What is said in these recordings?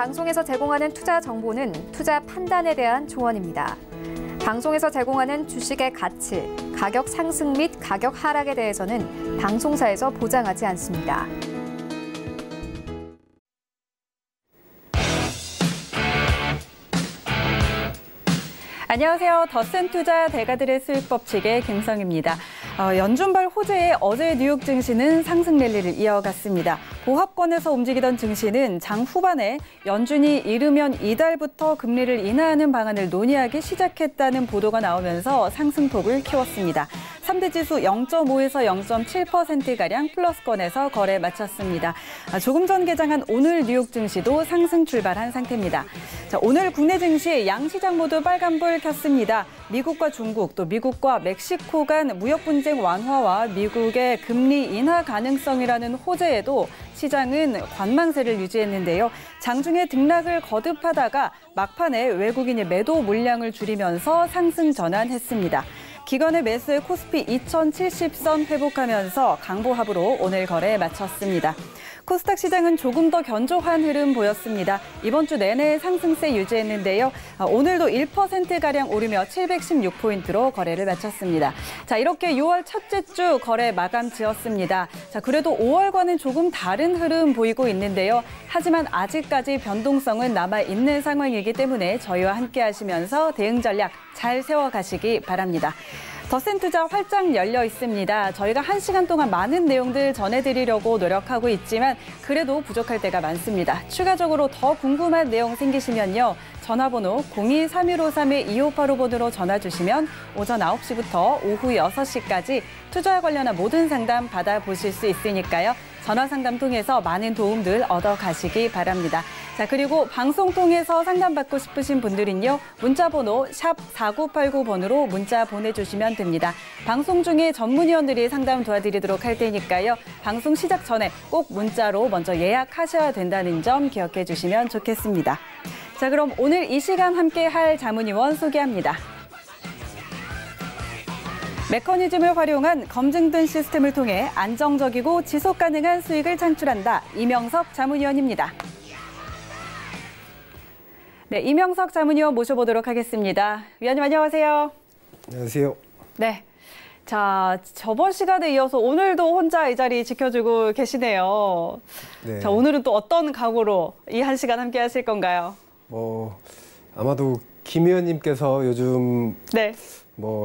방송에서 제공하는 투자 정보는 투자 판단에 대한 조언입니다. 방송에서 제공하는 주식의 가치, 가격 상승 및 가격 하락에 대해서는 방송사에서 보장하지 않습니다. 안녕하세요. 더센투자 대가들의 수익 법칙의 김성입니다. 연준발 호재에 어제 뉴욕 증시는 상승 랠리를 이어갔습니다. 보합권에서 움직이던 증시는 장 후반에 연준이 이르면 이달부터 금리를 인하하는 방안을 논의하기 시작했다는 보도가 나오면서 상승폭을 키웠습니다. 3대 지수 0.5에서 0.7%가량 플러스권에서 거래 마쳤습니다. 조금 전 개장한 오늘 뉴욕 증시도 상승 출발한 상태입니다. 자, 오늘 국내 증시 양시장 모두 빨간불 켰습니다. 미국과 중국, 또 미국과 멕시코 간 무역 분쟁 완화와 미국의 금리 인하 가능성이라는 호재에도 시장은 관망세를 유지했는데요. 장중에 등락을 거듭하다가 막판에 외국인이 매도 물량을 줄이면서 상승 전환했습니다. 기관의 매수에 코스피 2070선 회복하면서 강보합으로 오늘 거래 마쳤습니다. 코스닥 시장은 조금 더 견조한 흐름 보였습니다. 이번 주 내내 상승세 유지했는데요. 오늘도 1%가량 오르며 716포인트로 거래를 마쳤습니다. 자, 이렇게 6월 첫째 주 거래 마감 지었습니다. 자, 그래도 5월과는 조금 다른 흐름 보이고 있는데요. 하지만 아직까지 변동성은 남아있는 상황이기 때문에 저희와 함께 하시면서 대응 전략 잘 세워가시기 바랍니다. 더센투자 활짝 열려 있습니다. 저희가 1시간 동안 많은 내용들 전해드리려고 노력하고 있지만 그래도 부족할 때가 많습니다. 추가적으로 더 궁금한 내용 생기시면요. 전화번호 02-3153-2585번으로 전화 주시면 오전 9시부터 오후 6시까지 투자와 관련한 모든 상담 받아보실 수 있으니까요. 전화 상담 통해서 많은 도움들 얻어가시기 바랍니다. 자, 그리고 방송 통해서 상담받고 싶으신 분들은요. 문자번호 샵 4989번으로 문자 보내주시면 됩니다. 방송 중에 전문위원들이 상담 도와드리도록 할 테니까요. 방송 시작 전에 꼭 문자로 먼저 예약하셔야 된다는 점 기억해 주시면 좋겠습니다. 자, 그럼 오늘 이 시간 함께 할 자문위원 소개합니다. 메커니즘을 활용한 검증된 시스템을 통해 안정적이고 지속 가능한 수익을 창출한다. 이명석 자문위원입니다. 네, 이명석 자문위원 모셔보도록 하겠습니다. 위원님 안녕하세요. 안녕하세요. 네. 자, 저번 시간에 이어서 오늘도 혼자 이 자리 지켜주고 계시네요. 네. 자, 오늘은 또 어떤 각오로 이 1시간 함께 하실 건가요? 아마도 김 의원님께서 요즘 네.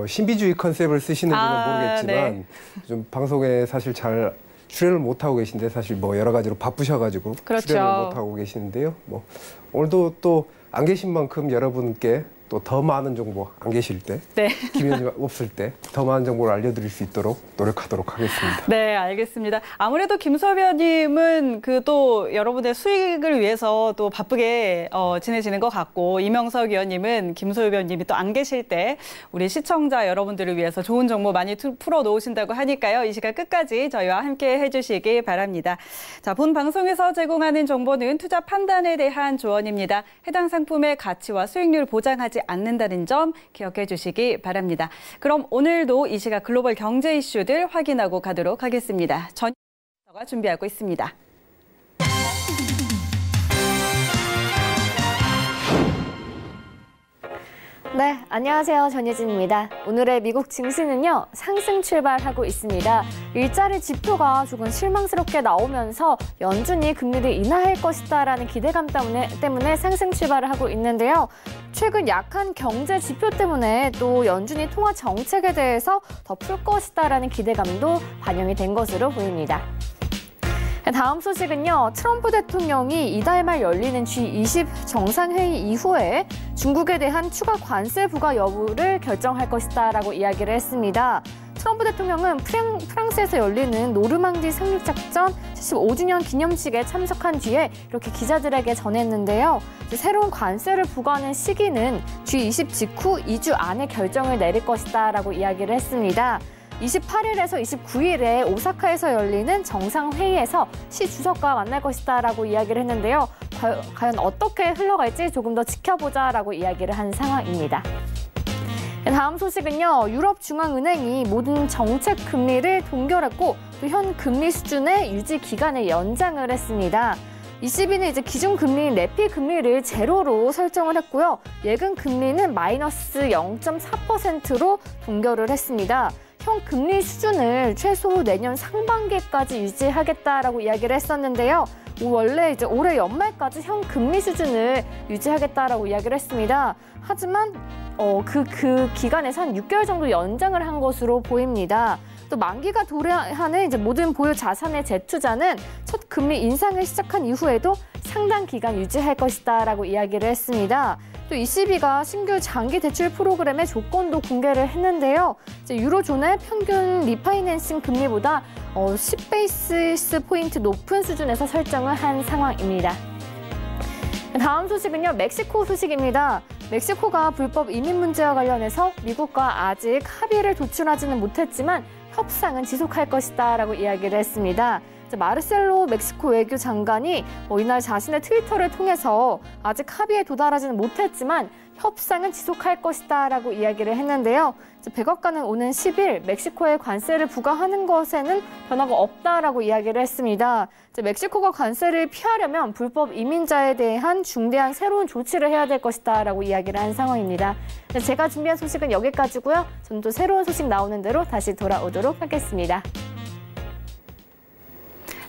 신비주의 컨셉을 쓰시는지는 모르겠지만 네. 좀 방송에 사실 잘 출연을 못하고 계신데 사실 여러 가지로 바쁘셔가지고 그렇죠. 출연을 못하고 계시는데요. 오늘도 또 안 계신 만큼 여러분께 또 더 많은 정보 안 계실 때, 네. 김 의원님 없을 때 더 많은 정보를 알려드릴 수 있도록 노력하도록 하겠습니다. 네, 알겠습니다. 아무래도 김소엽 의원님은 또 여러분의 수익을 위해서 또 바쁘게 지내시는 것 같고 이명석 의원님은 김소엽 의원님이 또 안 계실 때 우리 시청자 여러분들을 위해서 좋은 정보 많이 풀어놓으신다고 하니까요. 이 시간 끝까지 저희와 함께 해주시기 바랍니다. 자, 본 방송에서 제공하는 정보는 투자 판단에 대한 조언입니다. 해당 상품의 가치와 수익률 보장하지 않는다는 점 기억해 주시기 바랍니다. 그럼 오늘도 이 시각 글로벌 경제 이슈들 확인하고 가도록 하겠습니다. 전희가 준비하고 있습니다. 네, 안녕하세요. 전예진입니다. 오늘의 미국 증시는요, 상승 출발하고 있습니다. 일자리 지표가 조금 실망스럽게 나오면서 연준이 금리를 인하할 것이다라는 기대감 때문에 상승 출발을 하고 있는데요. 최근 약한 경제 지표 때문에 또 연준이 통화 정책에 대해서 더 풀 것이다라는 기대감도 반영이 된 것으로 보입니다. 다음 소식은요. 트럼프 대통령이 이달 말 열리는 G20 정상회의 이후에 중국에 대한 추가 관세 부과 여부를 결정할 것이다라고 이야기를 했습니다. 트럼프 대통령은 프랑스에서 열리는 노르망디 상륙작전 75주년 기념식에 참석한 뒤에 이렇게 기자들에게 전했는데요. 새로운 관세를 부과하는 시기는 G20 직후 2주 안에 결정을 내릴 것이다라고 이야기를 했습니다. 28일에서 29일에 오사카에서 열리는 정상회의에서 시 주석과 만날 것이다라고 이야기를 했는데요. 과연 어떻게 흘러갈지 조금 더 지켜보자라고 이야기를 한 상황입니다. 다음 소식은요. 유럽중앙은행이 모든 정책 금리를 동결했고 또 현 금리 수준의 유지 기간을 연장을 했습니다. ECB는 이제 기준금리인 레피 금리를 제로로 설정을 했고요. 예금 금리는 마이너스 0.4%로 동결을 했습니다. 현 금리 수준을 최소 내년 상반기까지 유지하겠다라고 이야기를 했었는데요. 원래 이제 올해 연말까지 현 금리 수준을 유지하겠다라고 이야기를 했습니다. 하지만 그 기간에서 한 6개월 정도 연장을 한 것으로 보입니다. 또 만기가 도래하는 이제 모든 보유 자산의 재투자는 첫 금리 인상을 시작한 이후에도 상당 기간 유지할 것이다라고 이야기를 했습니다. 또 ECB가 신규 장기 대출 프로그램의 조건도 공개를 했는데요. 이제 유로존의 평균 리파이낸싱 금리보다 10베이시스 포인트 높은 수준에서 설정을 한 상황입니다. 다음 소식은요, 멕시코 소식입니다. 멕시코가 불법 이민 문제와 관련해서 미국과 아직 합의를 도출하지는 못했지만 협상은 지속할 것이다라고 이야기를 했습니다. 마르셀로 멕시코 외교장관이 이날 자신의 트위터를 통해서 아직 합의에 도달하지는 못했지만 협상은 지속할 것이다라고 이야기를 했는데요. 백악관은 오는 10일 멕시코에 관세를 부과하는 것에는 변화가 없다라고 이야기를 했습니다. 멕시코가 관세를 피하려면 불법 이민자에 대한 중대한 새로운 조치를 해야 될 것이다라고 이야기를 한 상황입니다. 제가 준비한 소식은 여기까지고요. 저는 또 새로운 소식 나오는 대로 다시 돌아오도록 하겠습니다.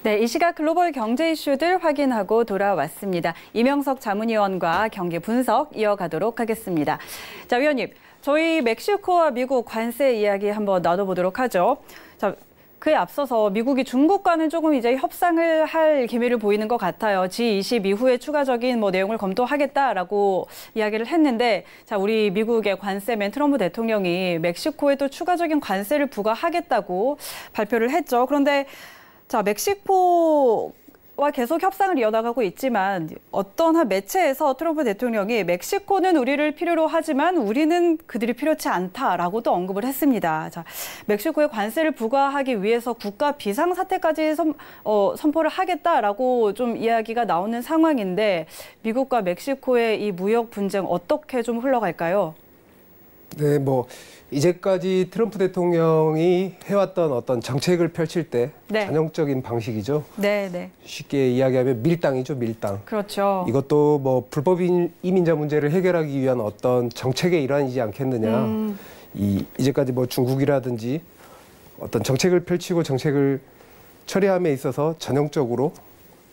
네, 이 시각 글로벌 경제 이슈들 확인하고 돌아왔습니다. 이명석 자문위원과 경기 분석 이어가도록 하겠습니다. 자, 위원님, 저희 멕시코와 미국 관세 이야기 한번 나눠보도록 하죠. 자, 그에 앞서서 미국이 중국과는 조금 이제 협상을 할 기미를 보이는 것 같아요. G20 이후에 추가적인 내용을 검토하겠다라고 이야기를 했는데, 자, 우리 미국의 관세맨 트럼프 대통령이 멕시코에 또 추가적인 관세를 부과하겠다고 발표를 했죠. 그런데 자, 멕시코와 계속 협상을 이어나가고 있지만 어떤 한 매체에서 트럼프 대통령이 멕시코는 우리를 필요로 하지만 우리는 그들이 필요치 않다라고도 언급을 했습니다. 자, 멕시코에 관세를 부과하기 위해서 국가 비상사태까지 선포를 하겠다라고 좀 이야기가 나오는 상황인데 미국과 멕시코의 이 무역 분쟁 어떻게 좀 흘러갈까요? 네, 이제까지 트럼프 대통령이 해왔던 어떤 정책을 펼칠 때 네. 전형적인 방식이죠. 네, 네. 쉽게 이야기하면 밀당이죠, 밀당. 그렇죠. 이것도 불법 이민자 문제를 해결하기 위한 어떤 정책의 일환이지 않겠느냐. 이제까지 중국이라든지 어떤 정책을 펼치고 정책을 처리함에 있어서 전형적으로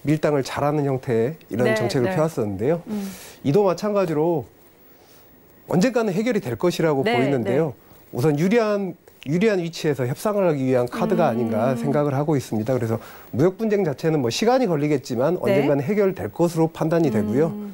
밀당을 잘하는 형태의 이런 네, 정책을 네. 펴왔었는데요. 이도 마찬가지로 언젠가는 해결이 될 것이라고 네, 보이는데요. 네. 우선 유리한 위치에서 협상을 하기 위한 카드가 아닌가 생각을 하고 있습니다. 그래서 무역 분쟁 자체는 시간이 걸리겠지만 언젠가는 해결될 것으로 판단이 되고요.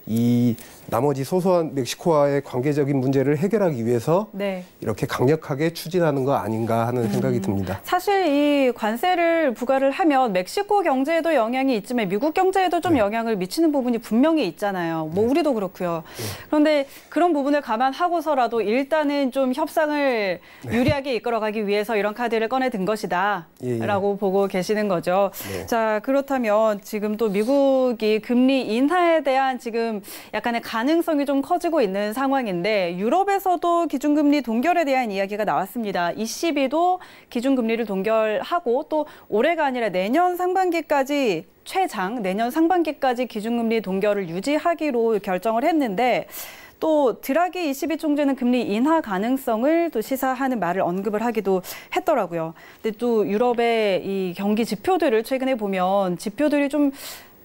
이 나머지 소소한 멕시코와의 관계적인 문제를 해결하기 위해서 네. 이렇게 강력하게 추진하는 거 아닌가 하는 생각이 듭니다. 사실 이 관세를 부과를 하면 멕시코 경제에도 영향이 있지만 미국 경제에도 좀 영향을 미치는 부분이 분명히 있잖아요. 우리도 그렇고요. 그런데 그런 부분을 감안하고서라도 일단은 좀 협상을 유리하게 이끌어가기 위해서 이런 카드를 꺼내든 것이다라고 보고 계시는 거죠. 네. 자, 그렇다면 지금 또 미국이 금리 인하에 대한 지금 약간의 가능성이 좀 커지고 있는 상황인데 유럽에서도 기준금리 동결에 대한 이야기가 나왔습니다. ECB도 기준금리를 동결하고 또 올해가 아니라 내년 상반기까지 내년 상반기까지 기준금리 동결을 유지하기로 결정을 했는데 또 드라기 ECB 총재는 금리 인하 가능성을 또 시사하는 말을 언급을 하기도 했더라고요. 근데 또 유럽의 이 경기 지표들을 최근에 보면 지표들이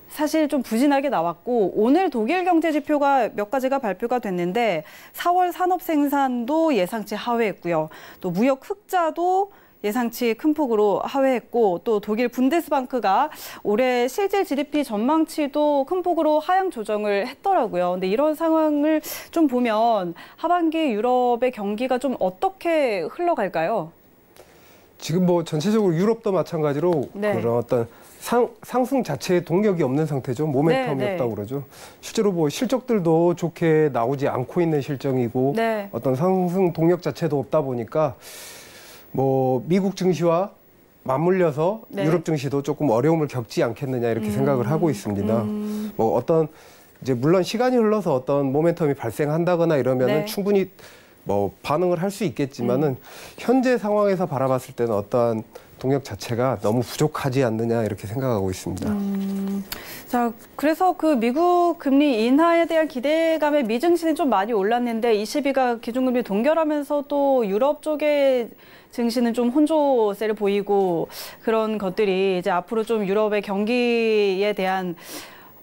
사실 좀 부진하게 나왔고 오늘 독일 경제 지표가 몇 가지가 발표가 됐는데 4월 산업 생산도 예상치 하회했고요. 또 무역 흑자도 예상치 큰 폭으로 하회했고 또 독일 분데스방크가 올해 실질 GDP 전망치도 큰 폭으로 하향 조정을 했더라고요. 근데 이런 상황을 좀 보면 하반기 유럽의 경기가 좀 어떻게 흘러갈까요? 지금 전체적으로 유럽도 마찬가지로 네. 그런 어떤 상승 자체에 동력이 없는 상태죠. 모멘텀이 네, 없다고 그러죠. 실제로 실적들도 좋게 나오지 않고 있는 실정이고 네. 어떤 상승 동력 자체도 없다 보니까 미국 증시와 맞물려서 네. 유럽 증시도 조금 어려움을 겪지 않겠느냐 이렇게 생각을 하고 있습니다. 물론 시간이 흘러서 어떤 모멘텀이 발생한다거나 이러면은 네. 충분히 뭐 반응을 할 수 있겠지만은 현재 상황에서 바라봤을 때는 어떠한 동력 자체가 너무 부족하지 않느냐 이렇게 생각하고 있습니다. 자, 그래서 그 미국 금리 인하에 대한 기대감에 미증시는 좀 많이 올랐는데 22가 기준금리 동결하면서 또 유럽 쪽의 증시는 좀 혼조세를 보이고 그런 것들이 이제 앞으로 좀 유럽의 경기에 대한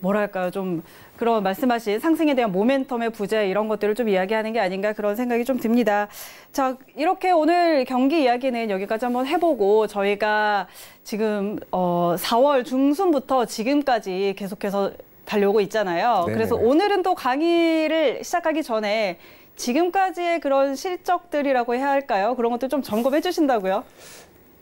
뭐랄까요, 좀 그런 말씀하신 상승에 대한 모멘텀의 부재 이런 것들을 좀 이야기하는 게 아닌가 그런 생각이 좀 듭니다. 자, 이렇게 오늘 경기 이야기는 여기까지 한번 해보고 저희가 지금 4월 중순부터 지금까지 계속해서 달려오고 있잖아요. 네네. 그래서 오늘은 또 강의를 시작하기 전에 지금까지의 그런 실적들이라고 해야 할까요? 그런 것들 좀 점검해 주신다고요?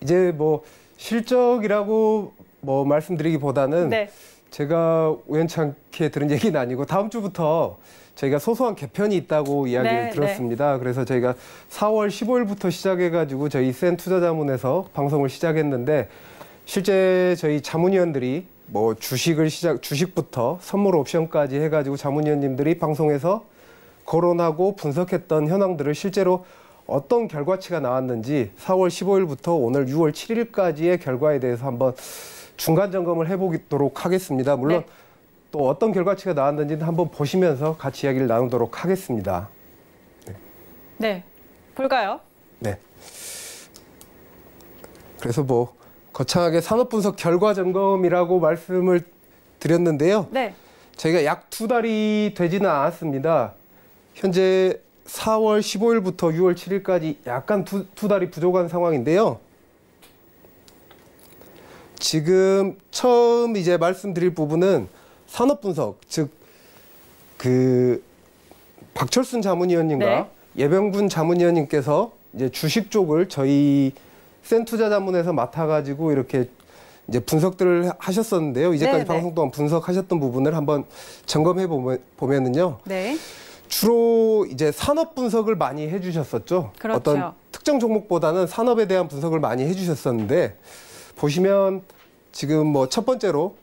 이제 뭐 실적이라고 뭐 말씀드리기보다는 네. 제가 우연찮게 들은 얘기는 아니고 다음 주부터 저희가 소소한 개편이 있다고 이야기를 네, 들었습니다. 그래서 저희가 4월 15일부터 시작해가지고 저희 센 투자자문에서 방송을 시작했는데 실제 저희 자문위원들이 뭐 주식부터 선물 옵션까지 해가지고 자문위원님들이 방송에서 거론하고 분석했던 현황들을 실제로 어떤 결과치가 나왔는지 4월 15일부터 오늘 6월 7일까지의 결과에 대해서 한번 중간 점검을 해보도록 하겠습니다. 물론 네. 또 어떤 결과치가 나왔는지는 한번 보시면서 같이 이야기를 나누도록 하겠습니다. 네, 볼까요? 네. 그래서 뭐 거창하게 산업분석 결과 점검이라고 말씀을 드렸는데요. 네. 저희가 약 2달이 되지는 않았습니다. 현재 4월 15일부터 6월 7일까지 약간 두 달이 부족한 상황인데요. 지금 처음 이제 말씀드릴 부분은 산업분석, 즉 그 박철순 자문위원님과 네. 예병군 자문위원님께서 이제 주식 쪽을 저희 센투자자문에서 맡아가지고 이렇게 이제 분석들을 하셨었는데요. 이제까지 네, 방송 동안 분석하셨던 부분을 한번 점검해 보면은요. 네. 주로 이제 산업 분석을 많이 해주셨었죠. 그렇죠. 어떤 특정 종목보다는 산업에 대한 분석을 많이 해주셨었는데 보시면 지금 뭐 첫 번째로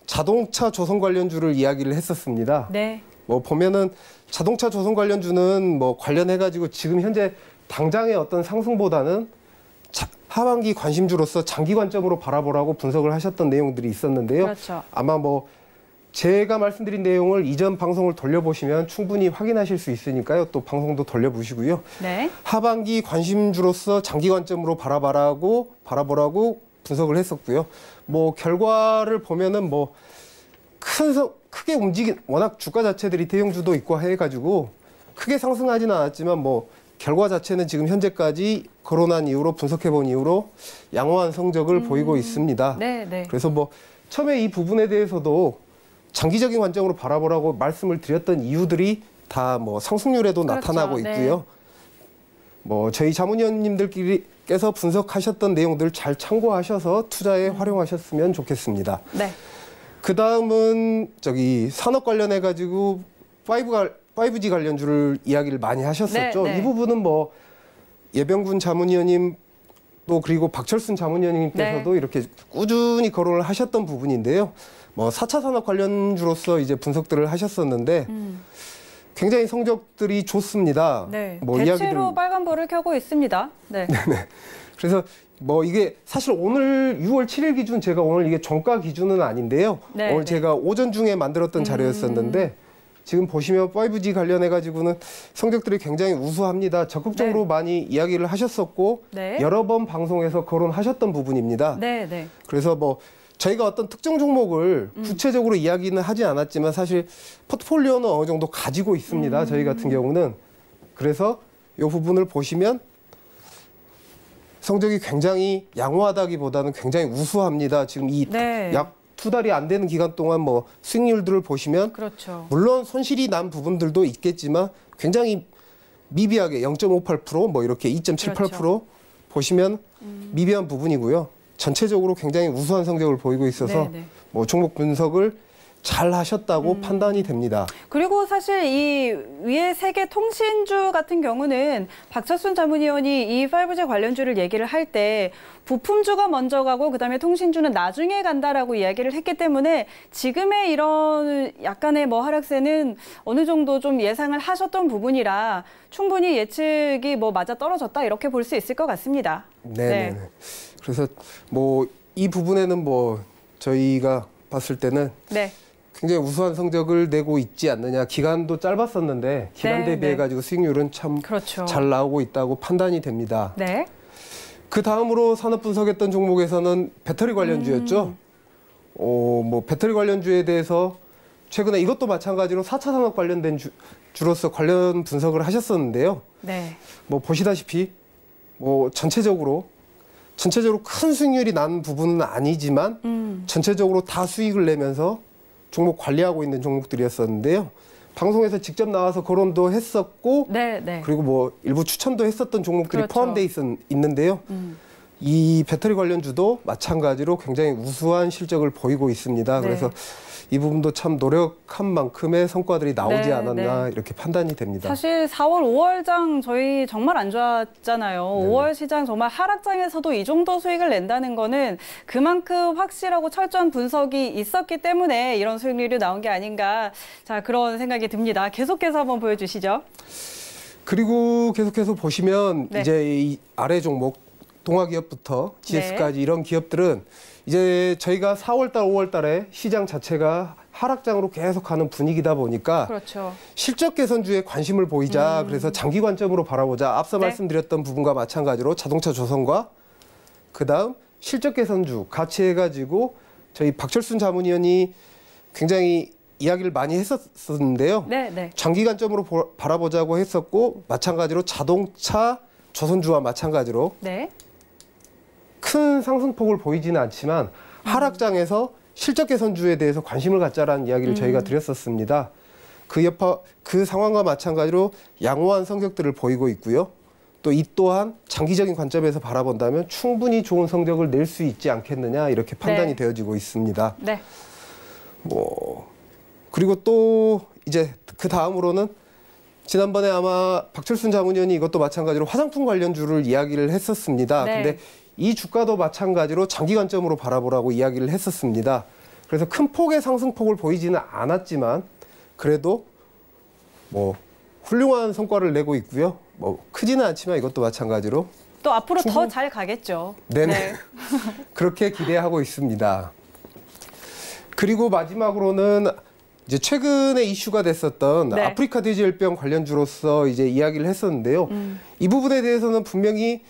자동차 조선 관련주를 이야기를 했었습니다. 네. 뭐 보면은 자동차 조선 관련주는 뭐 관련해가지고 지금 현재 당장의 어떤 상승보다는 하반기 관심주로서 장기 관점으로 바라보라고 분석을 하셨던 내용들이 있었는데요. 그렇죠. 아마 뭐 제가 말씀드린 내용을 이전 방송을 돌려보시면 충분히 확인하실 수 있으니까요. 또 방송도 돌려보시고요. 네. 하반기 관심주로서 장기 관점으로 바라보라고 분석을 했었고요. 뭐 결과를 보면은 뭐 크게 움직인 워낙 주가 자체들이 대형주도 있고 해가지고 크게 상승하지는 않았지만 뭐 결과 자체는 지금 현재까지 거론한 이후로 분석해본 이후로 양호한 성적을 보이고 있습니다. 네, 네. 그래서 뭐 처음에 이 부분에 대해서도 장기적인 관점으로 바라보라고 말씀을 드렸던 이유들이 다 뭐 상승률에도 그렇죠. 나타나고 네. 있고요. 뭐 저희 자문위원님들께서 분석하셨던 내용들 잘 참고하셔서 투자에 활용하셨으면 좋겠습니다. 네. 그 다음은 저기 산업 관련해 가지고 5G 관련주를 이야기를 많이 하셨었죠. 네, 네. 이 부분은 뭐 예병군 자문위원님 또 그리고 박철순 자문위원님께서도 네. 이렇게 꾸준히 거론을 하셨던 부분인데요. 뭐 4차 산업 관련주로서 이제 분석들을 하셨었는데 굉장히 성적들이 좋습니다. 네. 뭐 대체로 빨간불을 켜고 있습니다. 네. 그래서 뭐 이게 사실 오늘 6월 7일 기준 제가 오늘 이게 종가 기준은 아닌데요. 네, 오늘 네. 제가 오전 중에 만들었던 자료였었는데 지금 보시면 5G 관련해 가지고는 성적들이 굉장히 우수합니다. 적극적으로 네. 많이 이야기를 하셨었고 네. 여러 번 방송에서 거론하셨던 부분입니다. 네, 네. 그래서 뭐 저희가 어떤 특정 종목을 구체적으로 이야기는 하지 않았지만 사실 포트폴리오는 어느 정도 가지고 있습니다. 저희 같은 경우는. 그래서 이 부분을 보시면 성적이 굉장히 양호하다기보다는 굉장히 우수합니다. 지금 이 네. 약 2달이 안 되는 기간 동안 뭐 수익률들을 보시면 그렇죠. 물론 손실이 난 부분들도 있겠지만 굉장히 미비하게 0.58% 뭐 이렇게 2.78% 그렇죠. 보시면 미비한 부분이고요. 전체적으로 굉장히 우수한 성적을 보이고 있어서 네, 네. 뭐 종목 분석을 잘 하셨다고 판단이 됩니다. 그리고 사실 이 위에 세계통신주 같은 경우는 박철순 자문위원이 이 5G 관련주를 얘기를 할 때 부품주가 먼저 가고 그다음에 통신주는 나중에 간다라고 이야기를 했기 때문에 지금의 이런 약간의 뭐 하락세는 어느 정도 좀 예상을 하셨던 부분이라 충분히 예측이 뭐 맞아 떨어졌다 이렇게 볼 수 있을 것 같습니다. 네. 그래서 뭐 이 부분에는 뭐 저희가 봤을 때는 네. 굉장히 우수한 성적을 내고 있지 않느냐. 기간도 짧았었는데 기간 대비해 가지고 수익률은 참 잘 나오고 있다고 판단이 됩니다. 네. 그 다음으로 산업 분석했던 종목에서는 배터리 관련주였죠. 뭐 배터리 관련주에 대해서 최근에 이것도 마찬가지로 4차 산업 관련된 주로서 관련 분석을 하셨었는데요. 네. 뭐 보시다시피 뭐 전체적으로 큰 수익률이 난 부분은 아니지만 전체적으로 다 수익을 내면서 종목 관리하고 있는 종목들이었었는데요. 방송에서 직접 나와서 거론도 했었고 그리고 뭐 일부 추천도 했었던 종목들이 포함되어 있는데요. 이 배터리 관련주도 마찬가지로 굉장히 우수한 실적을 보이고 있습니다. 그래서 이 부분도 참 노력한 만큼의 성과들이 나오지 않았나 이렇게 판단이 됩니다. 사실 4월, 5월장 저희 정말 안 좋았잖아요. 5월 시장 정말 하락장에서도 이 정도 수익을 낸다는 거는 그만큼 확실하고 철저한 분석이 있었기 때문에 이런 수익률이 나온 게 아닌가. 자, 그런 생각이 듭니다. 계속해서 한번 보여주시죠. 그리고 계속해서 보시면 이제 이 아래 종목 동아기업부터 GS까지 이런 기업들은 이제 저희가 4월달, 5월달에 시장 자체가 하락장으로 계속 가는 분위기다 보니까 실적 개선주에 관심을 보이자 그래서 장기 관점으로 바라보자. 앞서 말씀드렸던 부분과 마찬가지로 자동차 조선과 그다음 실적 개선주 같이 해가지고 저희 박철순 자문위원이 굉장히 이야기를 많이 했었는데요. 장기 관점으로 바라보자고 했었고 마찬가지로 자동차 조선주와 마찬가지로 큰 상승폭을 보이지는 않지만 하락장에서 실적 개선주에 대해서 관심을 갖자라는 이야기를 저희가 드렸었습니다. 그 상황과 마찬가지로 양호한 성적들을 보이고 있고요. 또 이 또한 장기적인 관점에서 바라본다면 충분히 좋은 성적을 낼 수 있지 않겠느냐 이렇게 판단이 되어지고 있습니다. 뭐 그리고 또 이제 그 다음으로는 지난번에 아마 박철순 자문위원이 이것도 마찬가지로 화장품 관련주를 이야기를 했었습니다. 근데 이 주가도 마찬가지로 장기 관점으로 바라보라고 이야기를 했었습니다. 그래서 큰 폭의 상승폭을 보이지는 않았지만 그래도 뭐 훌륭한 성과를 내고 있고요. 뭐 크지는 않지만 이것도 마찬가지로 또 앞으로 더 잘 가겠죠. 그렇게 기대하고 있습니다. 그리고 마지막으로는 이제 최근에 이슈가 됐었던 아프리카 돼지열병 관련주로서 이제 이야기를 했었는데요. 이 부분에 대해서는 분명히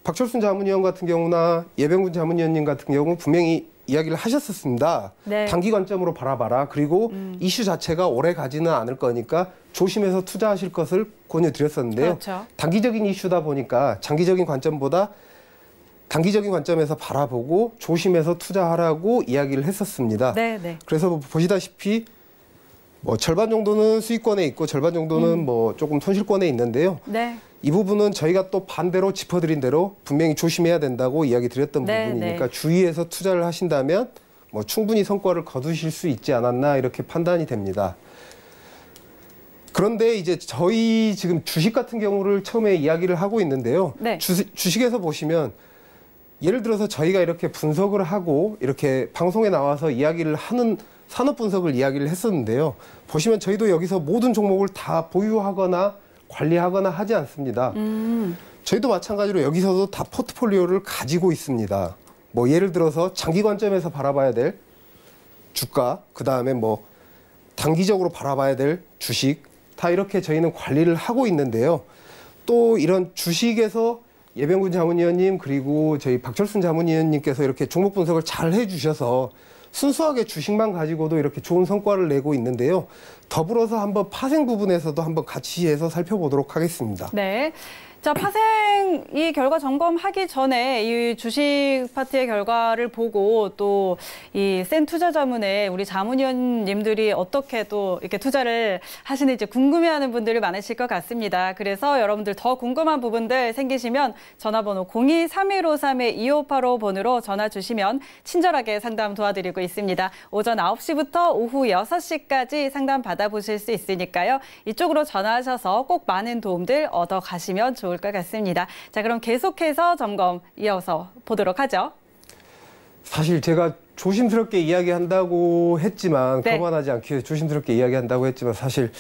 박철순 자문위원 같은 경우나 예병군 자문위원님 같은 경우 분명히 이야기를 하셨었습니다. 단기 관점으로 바라봐라. 그리고 이슈 자체가 오래 가지는 않을 거니까 조심해서 투자하실 것을 권유드렸었는데요. 단기적인 이슈다 보니까 장기적인 관점보다 단기적인 관점에서 바라보고 조심해서 투자하라고 이야기를 했었습니다. 그래서 보시다시피 뭐 절반 정도는 수익권에 있고 절반 정도는 뭐 조금 손실권에 있는데요. 이 부분은 저희가 또 반대로 짚어드린 대로 분명히 조심해야 된다고 이야기 드렸던 부분이니까 주의해서 투자를 하신다면 뭐 충분히 성과를 거두실 수 있지 않았나 이렇게 판단이 됩니다. 그런데 이제 저희 지금 주식 같은 경우를 처음에 이야기를 하고 있는데요. 주식에서 보시면 예를 들어서 저희가 이렇게 분석을 하고 이렇게 방송에 나와서 이야기를 하는 산업 분석을 이야기를 했었는데요. 보시면 저희도 여기서 모든 종목을 다 보유하거나 관리하거나 하지 않습니다. 저희도 마찬가지로 여기서도 다 포트폴리오를 가지고 있습니다. 뭐 예를 들어서 장기 관점에서 바라봐야 될 주가, 그 다음에 뭐 단기적으로 바라봐야 될 주식, 다 이렇게 저희는 관리를 하고 있는데요. 또 이런 주식에서 예병군 자문위원님 그리고 저희 박철순 자문위원님께서 이렇게 종목 분석을 잘 해주셔서 순수하게 주식만 가지고도 이렇게 좋은 성과를 내고 있는데요. 더불어서 한번 파생 부분에서도 한번 같이 해서 살펴보도록 하겠습니다. 자, 파생 이 결과 점검하기 전에 이 주식 파트의 결과를 보고 또 이 센 투자 자문에 우리 자문위원님들이 어떻게 또 이렇게 투자를 하시는지 궁금해하는 분들이 많으실 것 같습니다. 그래서 여러분들 더 궁금한 부분들 생기시면 전화번호 02-3153-2585번으로 전화 주시면 친절하게 상담 도와드리고 있습니다. 오전 9시부터 오후 6시까지 상담 받아보실 수 있으니까요. 이쪽으로 전화하셔서 꼭 많은 도움들 얻어 가시면 좋을 것 같습니다. 자, 그럼 계속해서 점검 이어서 보도록 하죠. 사실 제가 조심스럽게 이야기한다고 했지만 네. 거만하지 않기 위해서 조심스럽게 이야기한다고 했지만 사실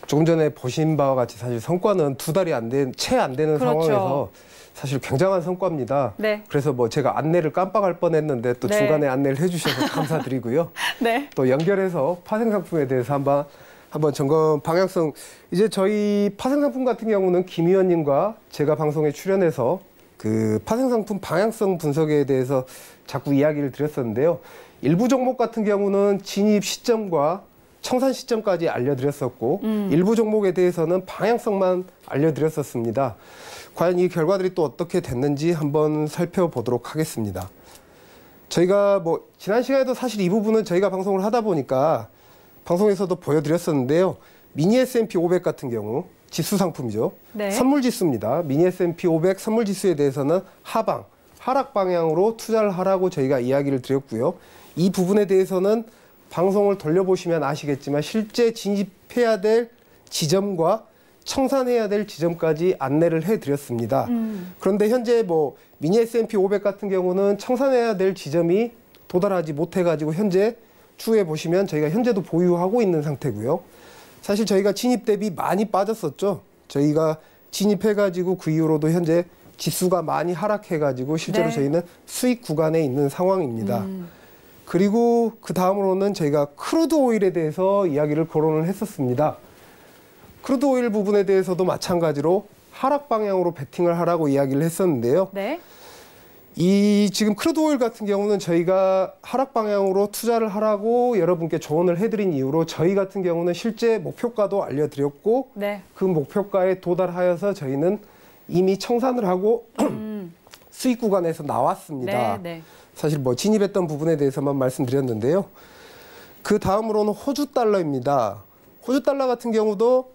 조금 전에 보신 바와 같이 사실 성과는 두 달이 채 안 되는 그렇죠. 상황에서 사실 굉장한 성과입니다. 네. 그래서 뭐 제가 안내를 깜빡할 뻔했는데 또 네. 중간에 안내를 해주셔서 감사드리고요. 네. 또 연결해서 파생 상품에 대해서 한번 점검 방향성, 이제 저희 파생 상품 같은 경우는 김 의원님과 제가 방송에 출연해서 그 파생 상품 방향성 분석에 대해서 자꾸 이야기를 드렸었는데요. 일부 종목 같은 경우는 진입 시점과 청산 시점까지 알려드렸었고 일부 종목에 대해서는 방향성만 알려드렸었습니다. 과연 이 결과들이 또 어떻게 됐는지 한번 살펴보도록 하겠습니다. 저희가 뭐 지난 시간에도 사실 이 부분은 저희가 방송을 하다 보니까 방송에서도 보여드렸었는데요. 미니 S&P 500 같은 경우 지수 상품이죠. 네. 선물 지수입니다. 미니 S&P 500 선물 지수에 대해서는 하락 방향으로 투자를 하라고 저희가 이야기를 드렸고요. 이 부분에 대해서는 방송을 돌려보시면 아시겠지만 실제 진입해야 될 지점과 청산해야 될 지점까지 안내를 해드렸습니다. 그런데 현재 뭐 미니 S&P 500 같은 경우는 청산해야 될 지점이 도달하지 못해가지고 현재 추후에 보시면 저희가 현재도 보유하고 있는 상태고요. 사실 저희가 진입 대비 많이 빠졌었죠. 저희가 진입해가지고 그 이후로도 현재 지수가 많이 하락해가지고 실제로 네. 저희는 수익 구간에 있는 상황입니다. 그리고 그 다음으로는 저희가 크루드 오일에 대해서 이야기를 거론을 했었습니다. 크루드 오일 부분에 대해서도 마찬가지로 하락 방향으로 베팅을 하라고 이야기를 했었는데요. 네. 이 지금 크루드 오일 같은 경우는 저희가 하락 방향으로 투자를 하라고 여러분께 조언을 해드린 이후로 저희 같은 경우는 실제 목표가도 알려드렸고 네. 그 목표가에 도달하여서 저희는 이미 청산을 하고 수익 구간에서 나왔습니다. 네, 네. 사실 뭐 진입했던 부분에 대해서만 말씀드렸는데요. 그 다음으로는 호주 달러입니다. 호주 달러 같은 경우도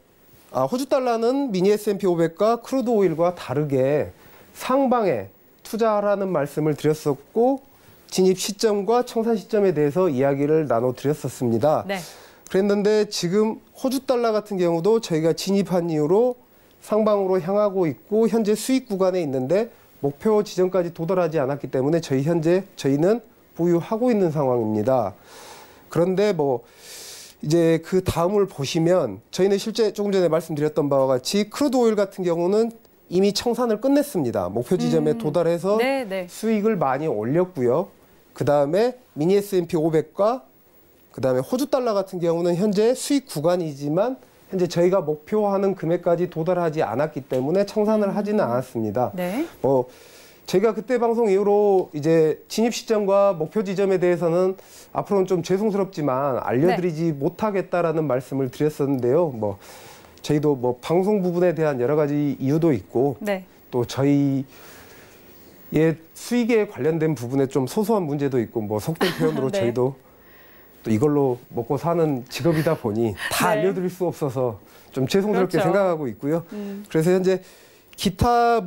호주 달러는 미니 S&P 500과 크루드 오일과 다르게 상방에 투자하라는 말씀을 드렸었고 진입 시점과 청산 시점에 대해서 이야기를 나눠드렸었습니다. 네. 그랬는데 지금 호주 달러 같은 경우도 저희가 진입한 이후로 상방으로 향하고 있고 현재 수익 구간에 있는데 목표 지점까지 도달하지 않았기 때문에 저희는 보유하고 있는 상황입니다. 그런데 뭐 이제 그 다음을 보시면 저희는 실제 조금 전에 말씀드렸던 바와 같이 크루드 오일 같은 경우는 이미 청산을 끝냈습니다. 목표 지점에 도달해서 네, 네. 수익을 많이 올렸고요. 그 다음에 미니 S&P 500과 그 다음에 호주 달러 같은 경우는 현재 수익 구간이지만 현재 저희가 목표하는 금액까지 도달하지 않았기 때문에 청산을 하지는 않았습니다. 네. 저희가 그때 방송 이후로 이제 진입 시점과 목표 지점에 대해서는 앞으로는 좀 죄송스럽지만 알려드리지 못하겠다라는 말씀을 드렸었는데요. 저희도 뭐 방송 부분에 대한 여러 가지 이유도 있고 네. 또 저희의 수익에 관련된 부분에 좀 소소한 문제도 있고 뭐 속된 표현으로 네. 저희도 또 이걸로 먹고 사는 직업이다 보니 다 네. 알려드릴 수 없어서 좀 죄송스럽게 그렇죠. 생각하고 있고요. 그래서 현재 기타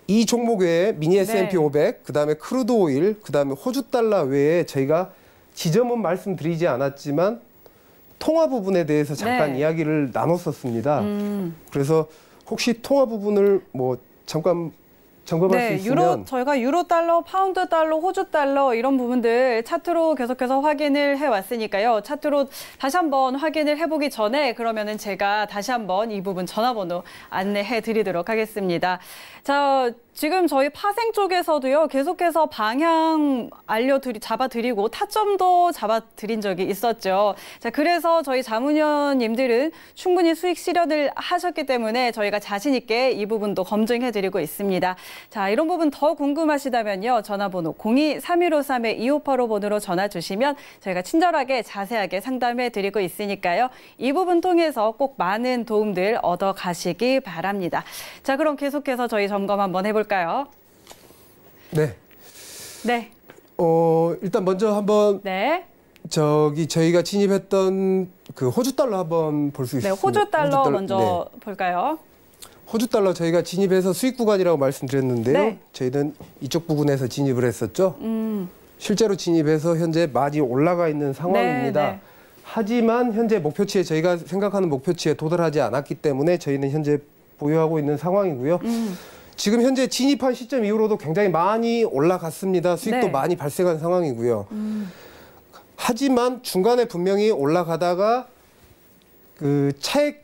이 종목 외에 미니 S&P 네. 500, 그다음에 크루드 오일, 그다음에 호주 달러 외에 저희가 지점은 말씀드리지 않았지만 통화 부분에 대해서 잠깐 네. 이야기를 나눴었습니다. 그래서 혹시 통화 부분을 뭐 잠깐 점검할 수 네, 있으면 저희가 유로 달러, 파운드 달러, 호주 달러 이런 부분들 차트로 계속해서 확인을 해왔으니까요. 차트로 다시 한번 확인을 해보기 전에 그러면은 제가 다시 한번 이 부분 전화번호 안내해 드리도록 하겠습니다. 자, 지금 저희 파생 쪽에서도요, 계속해서 방향 잡아드리고 타점도 잡아드린 적이 있었죠. 자, 그래서 저희 자문위원님들은 충분히 수익 실현을 하셨기 때문에 저희가 자신 있게 이 부분도 검증해드리고 있습니다. 자, 이런 부분 더 궁금하시다면요, 전화번호 02-3153-2585 번으로 전화 주시면 저희가 친절하게 자세하게 상담해드리고 있으니까요. 이 부분 통해서 꼭 많은 도움들 얻어 가시기 바랍니다. 자, 그럼 계속해서 저희 점검 한번 해볼까요? 네. 네. 일단 먼저 한번 네. 저희가 진입했던 그 호주 달러 한번 볼 수 네, 있습니다. 호주 달러 먼저 볼까요? 호주 달러 저희가 진입해서 수익 구간이라고 말씀드렸는데요. 네. 저희는 이쪽 부분에서 진입을 했었죠. 실제로 진입해서 현재 많이 올라가 있는 상황입니다. 네, 네. 하지만 현재 목표치에 저희가 생각하는 목표치에 도달하지 않았기 때문에 저희는 현재 보유하고 있는 상황이고요. 지금 현재 진입한 시점 이후로도 굉장히 많이 올라갔습니다. 수익도 네. 많이 발생한 상황이고요. 하지만 중간에 분명히 올라가다가 그 차익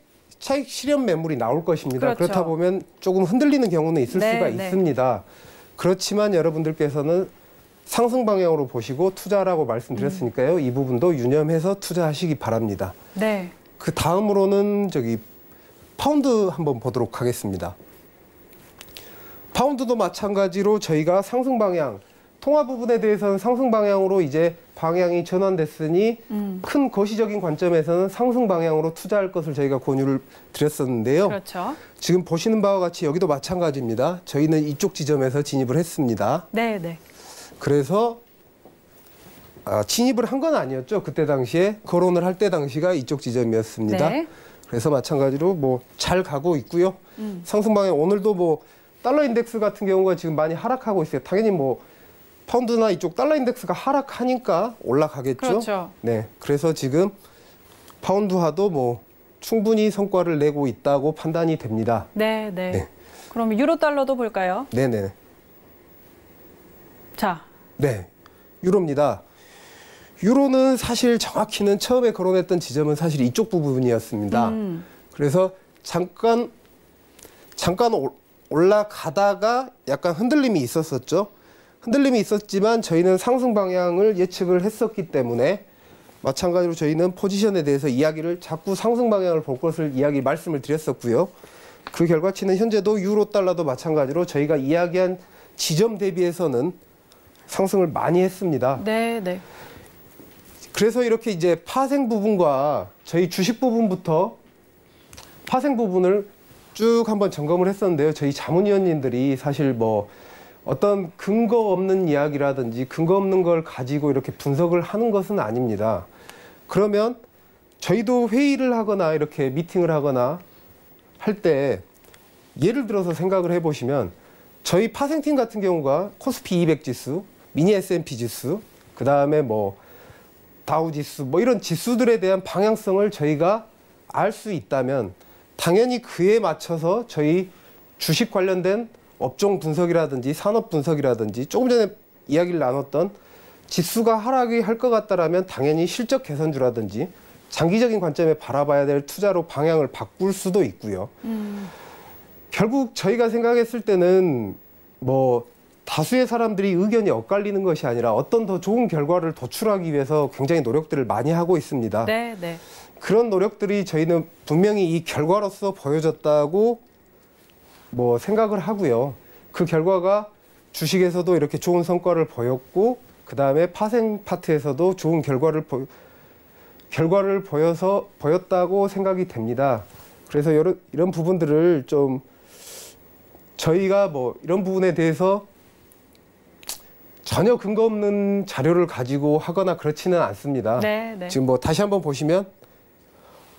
실현 매물이 나올 것입니다. 그렇죠. 그렇다 보면 조금 흔들리는 경우는 있을 네, 수가 네. 있습니다. 그렇지만 여러분들께서는 상승 방향으로 보시고 투자라고 말씀드렸으니까요. 이 부분도 유념해서 투자하시기 바랍니다. 네. 그 다음으로는 파운드 한번 보도록 하겠습니다. 파운드도 마찬가지로 저희가 상승 방향, 통화 부분에 대해서는 상승 방향으로 이제 방향이 전환됐으니 큰 거시적인 관점에서는 상승 방향으로 투자할 것을 저희가 권유를 드렸었는데요. 그렇죠. 지금 보시는 바와 같이 여기도 마찬가지입니다. 저희는 이쪽 지점에서 진입을 했습니다. 네, 네. 그래서 진입을 한 건 아니었죠. 그때 당시에 거론을 할 때 당시가 이쪽 지점이었습니다. 네. 그래서 마찬가지로 잘 가고 있고요. 상승 방향 오늘도 달러 인덱스 같은 경우가 지금 많이 하락하고 있어요. 당연히 파운드나 이쪽 달러 인덱스가 하락하니까 올라가겠죠. 그렇죠. 네. 그래서 지금 파운드화도 충분히 성과를 내고 있다고 판단이 됩니다. 네, 네. 네. 그럼 유로 달러도 볼까요? 네네. 자. 네. 유로입니다. 유로는 사실 정확히는 처음에 거론했던 지점은 사실 이쪽 부분이었습니다. 그래서 잠깐 올라가다가 약간 흔들림이 있었었죠. 흔들림이 있었지만 저희는 상승 방향을 예측을 했었기 때문에 마찬가지로 저희는 포지션에 대해서 이야기를 자꾸 상승 방향을 볼 것을 말씀을 드렸었고요. 그 결과치는 현재도 유로 달러도 마찬가지로 저희가 이야기한 지점 대비해서는 상승을 많이 했습니다. 네, 네. 그래서 이렇게 이제 파생 부분과 저희 주식 부분부터 파생 부분을 쭉 한번 점검을 했었는데요. 저희 자문위원님들이 사실 어떤 근거 없는 이야기라든지 근거 없는 걸 가지고 이렇게 분석을 하는 것은 아닙니다. 그러면 저희도 회의를 하거나 이렇게 미팅을 하거나 할 때 예를 들어서 생각을 해보시면 저희 파생팀 같은 경우가 코스피 200 지수, 미니 S&P 지수, 그 다음에 다우 지수 이런 지수들에 대한 방향성을 저희가 알 수 있다면 당연히 그에 맞춰서 저희 주식 관련된 업종 분석이라든지 산업 분석이라든지 조금 전에 이야기를 나눴던 지수가 하락이 할 것 같다라면 당연히 실적 개선주라든지 장기적인 관점에 바라봐야 될 투자로 방향을 바꿀 수도 있고요. 결국 저희가 생각했을 때는 다수의 사람들이 의견이 엇갈리는 것이 아니라 어떤 더 좋은 결과를 도출하기 위해서 굉장히 노력들을 많이 하고 있습니다. 네, 네. 그런 노력들이 저희는 분명히 이 결과로서 보여졌다고 생각을 하고요. 그 결과가 주식에서도 이렇게 좋은 성과를 보였고, 그 다음에 파생 파트에서도 좋은 결과를 보였다고 생각이 됩니다. 그래서 이런 부분들을 좀 저희가 이런 부분에 대해서 전혀 근거 없는 자료를 가지고 하거나 그렇지는 않습니다. 네, 네. 지금 다시 한번 보시면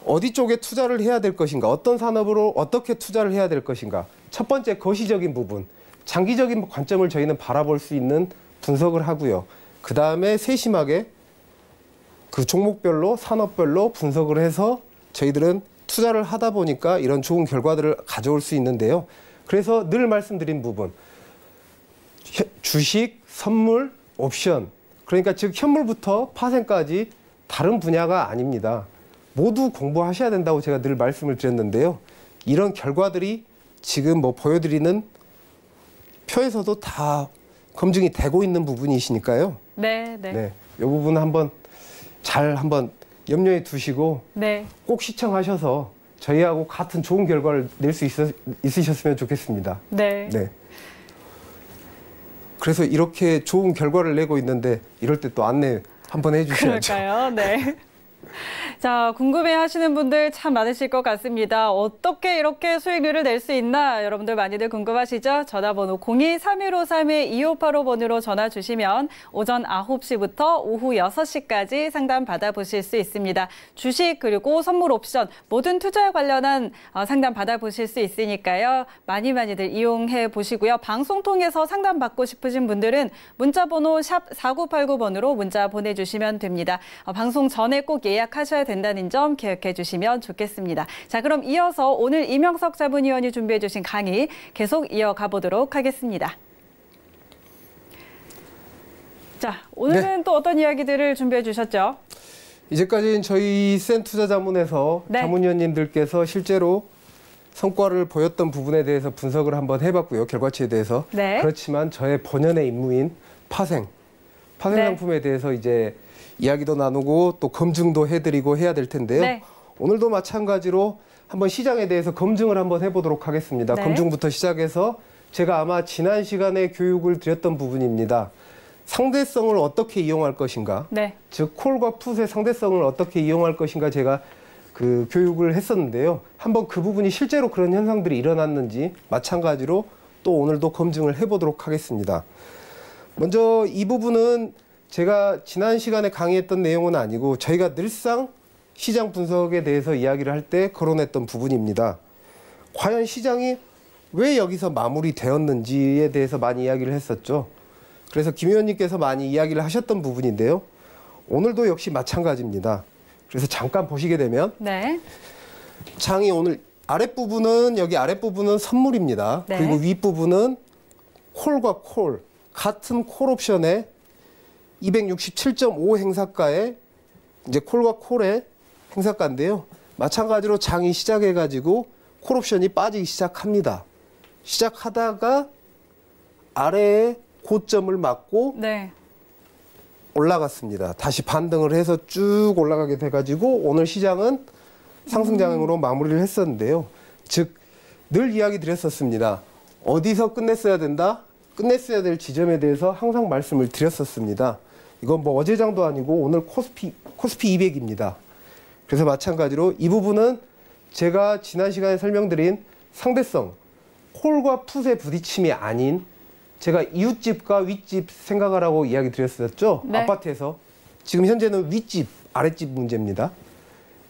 어디 쪽에 투자를 해야 될 것인가, 어떤 산업으로 어떻게 투자를 해야 될 것인가. 첫 번째 거시적인 부분, 장기적인 관점을 저희는 바라볼 수 있는 분석을 하고요. 그 다음에 세심하게 그 종목별로 산업별로 분석을 해서 저희들은 투자를 하다 보니까 이런 좋은 결과들을 가져올 수 있는데요. 그래서 늘 말씀드린 부분, 주식, 선물, 옵션, 그러니까 즉 현물부터 파생까지 다른 분야가 아닙니다. 모두 공부하셔야 된다고 제가 늘 말씀을 드렸는데요. 이런 결과들이 지금 보여드리는 표에서도 다 검증이 되고 있는 부분이시니까요. 네. 네, 이 부분 한번 잘 염려해 두시고 네. 꼭 시청하셔서 저희하고 같은 좋은 결과를 낼 수 있으셨으면 좋겠습니다. 네. 네. 그래서 이렇게 좋은 결과를 내고 있는데 이럴 때 또 안내 한번 해주셔야죠. 그럴까요? 네. 자, 궁금해하시는 분들 참 많으실 것 같습니다. 어떻게 이렇게 수익률을 낼 수 있나 여러분들 많이들 궁금하시죠? 전화번호 02-3153-2585번으로 전화 주시면 오전 9시부터 오후 6시까지 상담 받아보실 수 있습니다. 주식 그리고 선물 옵션 모든 투자에 관련한 상담 받아보실 수 있으니까요. 많이들 이용해 보시고요. 방송 통해서 상담 받고 싶으신 분들은 문자번호 샵 4989번으로 문자 보내주시면 됩니다. 방송 전에 꼭 예약하셔야 된다는 점 기억해 주시면 좋겠습니다. 자, 그럼 이어서 오늘 이명석 자문위원이 준비해 주신 강의 계속 이어가 보도록 하겠습니다. 자, 오늘은 또 어떤 이야기들을 준비해 주셨죠? 이제까지는 저희 센투자자문에서 자문위원님들께서 실제로 성과를 보였던 부분에 대해서 분석을 한번 해봤고요. 결과치에 대해서. 그렇지만 저의 본연의 임무인 파생 상품에 대해서 이제 이야기도 나누고 또 검증도 해드리고 해야 될 텐데요. 오늘도 마찬가지로 한번 시장에 대해서 검증을 한번 해보도록 하겠습니다. 검증부터 시작해서 제가 아마 지난 시간에 교육을 드렸던 부분입니다. 상대성을 어떻게 이용할 것인가, 즉 콜과 풋의 상대성을 어떻게 이용할 것인가 제가 그 교육을 했었는데요. 한번 그 부분이 실제로 그런 현상들이 일어났는지 마찬가지로 또 오늘도 검증을 해보도록 하겠습니다. 먼저 이 부분은 제가 지난 시간에 강의했던 내용은 아니고 저희가 늘상 시장 분석에 대해서 이야기를 할 때 거론했던 부분입니다. 과연 시장이 왜 여기서 마무리되었는지에 대해서 많이 이야기를 했었죠. 그래서 김 의원님께서 많이 이야기를 하셨던 부분인데요. 오늘도 역시 마찬가지입니다. 그래서 잠깐 보시게 되면 장이 오늘 아랫부분은 여기 아랫부분은 선물입니다. 그리고 윗부분은 콜과 콜 같은 콜옵션에 267.5 행사가의 이제 콜과 콜의 행사가인데요. 마찬가지로 장이 시작해가지고 콜옵션이 빠지기 시작합니다. 시작하다가 아래에 고점을 맞고 올라갔습니다. 다시 반등을 해서 쭉 올라가게 돼가지고 오늘 시장은 상승장으로 마무리를 했었는데요. 즉, 늘 이야기 드렸었습니다. 어디서 끝냈어야 된다? 끝냈어야 될 지점에 대해서 항상 말씀을 드렸었습니다. 이건 뭐 어제장도 아니고 오늘 코스피 200입니다. 그래서 마찬가지로 이 부분은 제가 지난 시간에 설명드린 상대성, 콜과 풋의 부딪힘이 아닌 제가 이웃집과 윗집 생각하라고 이야기 드렸었죠. 아파트에서. 지금 현재는 윗집, 아랫집 문제입니다.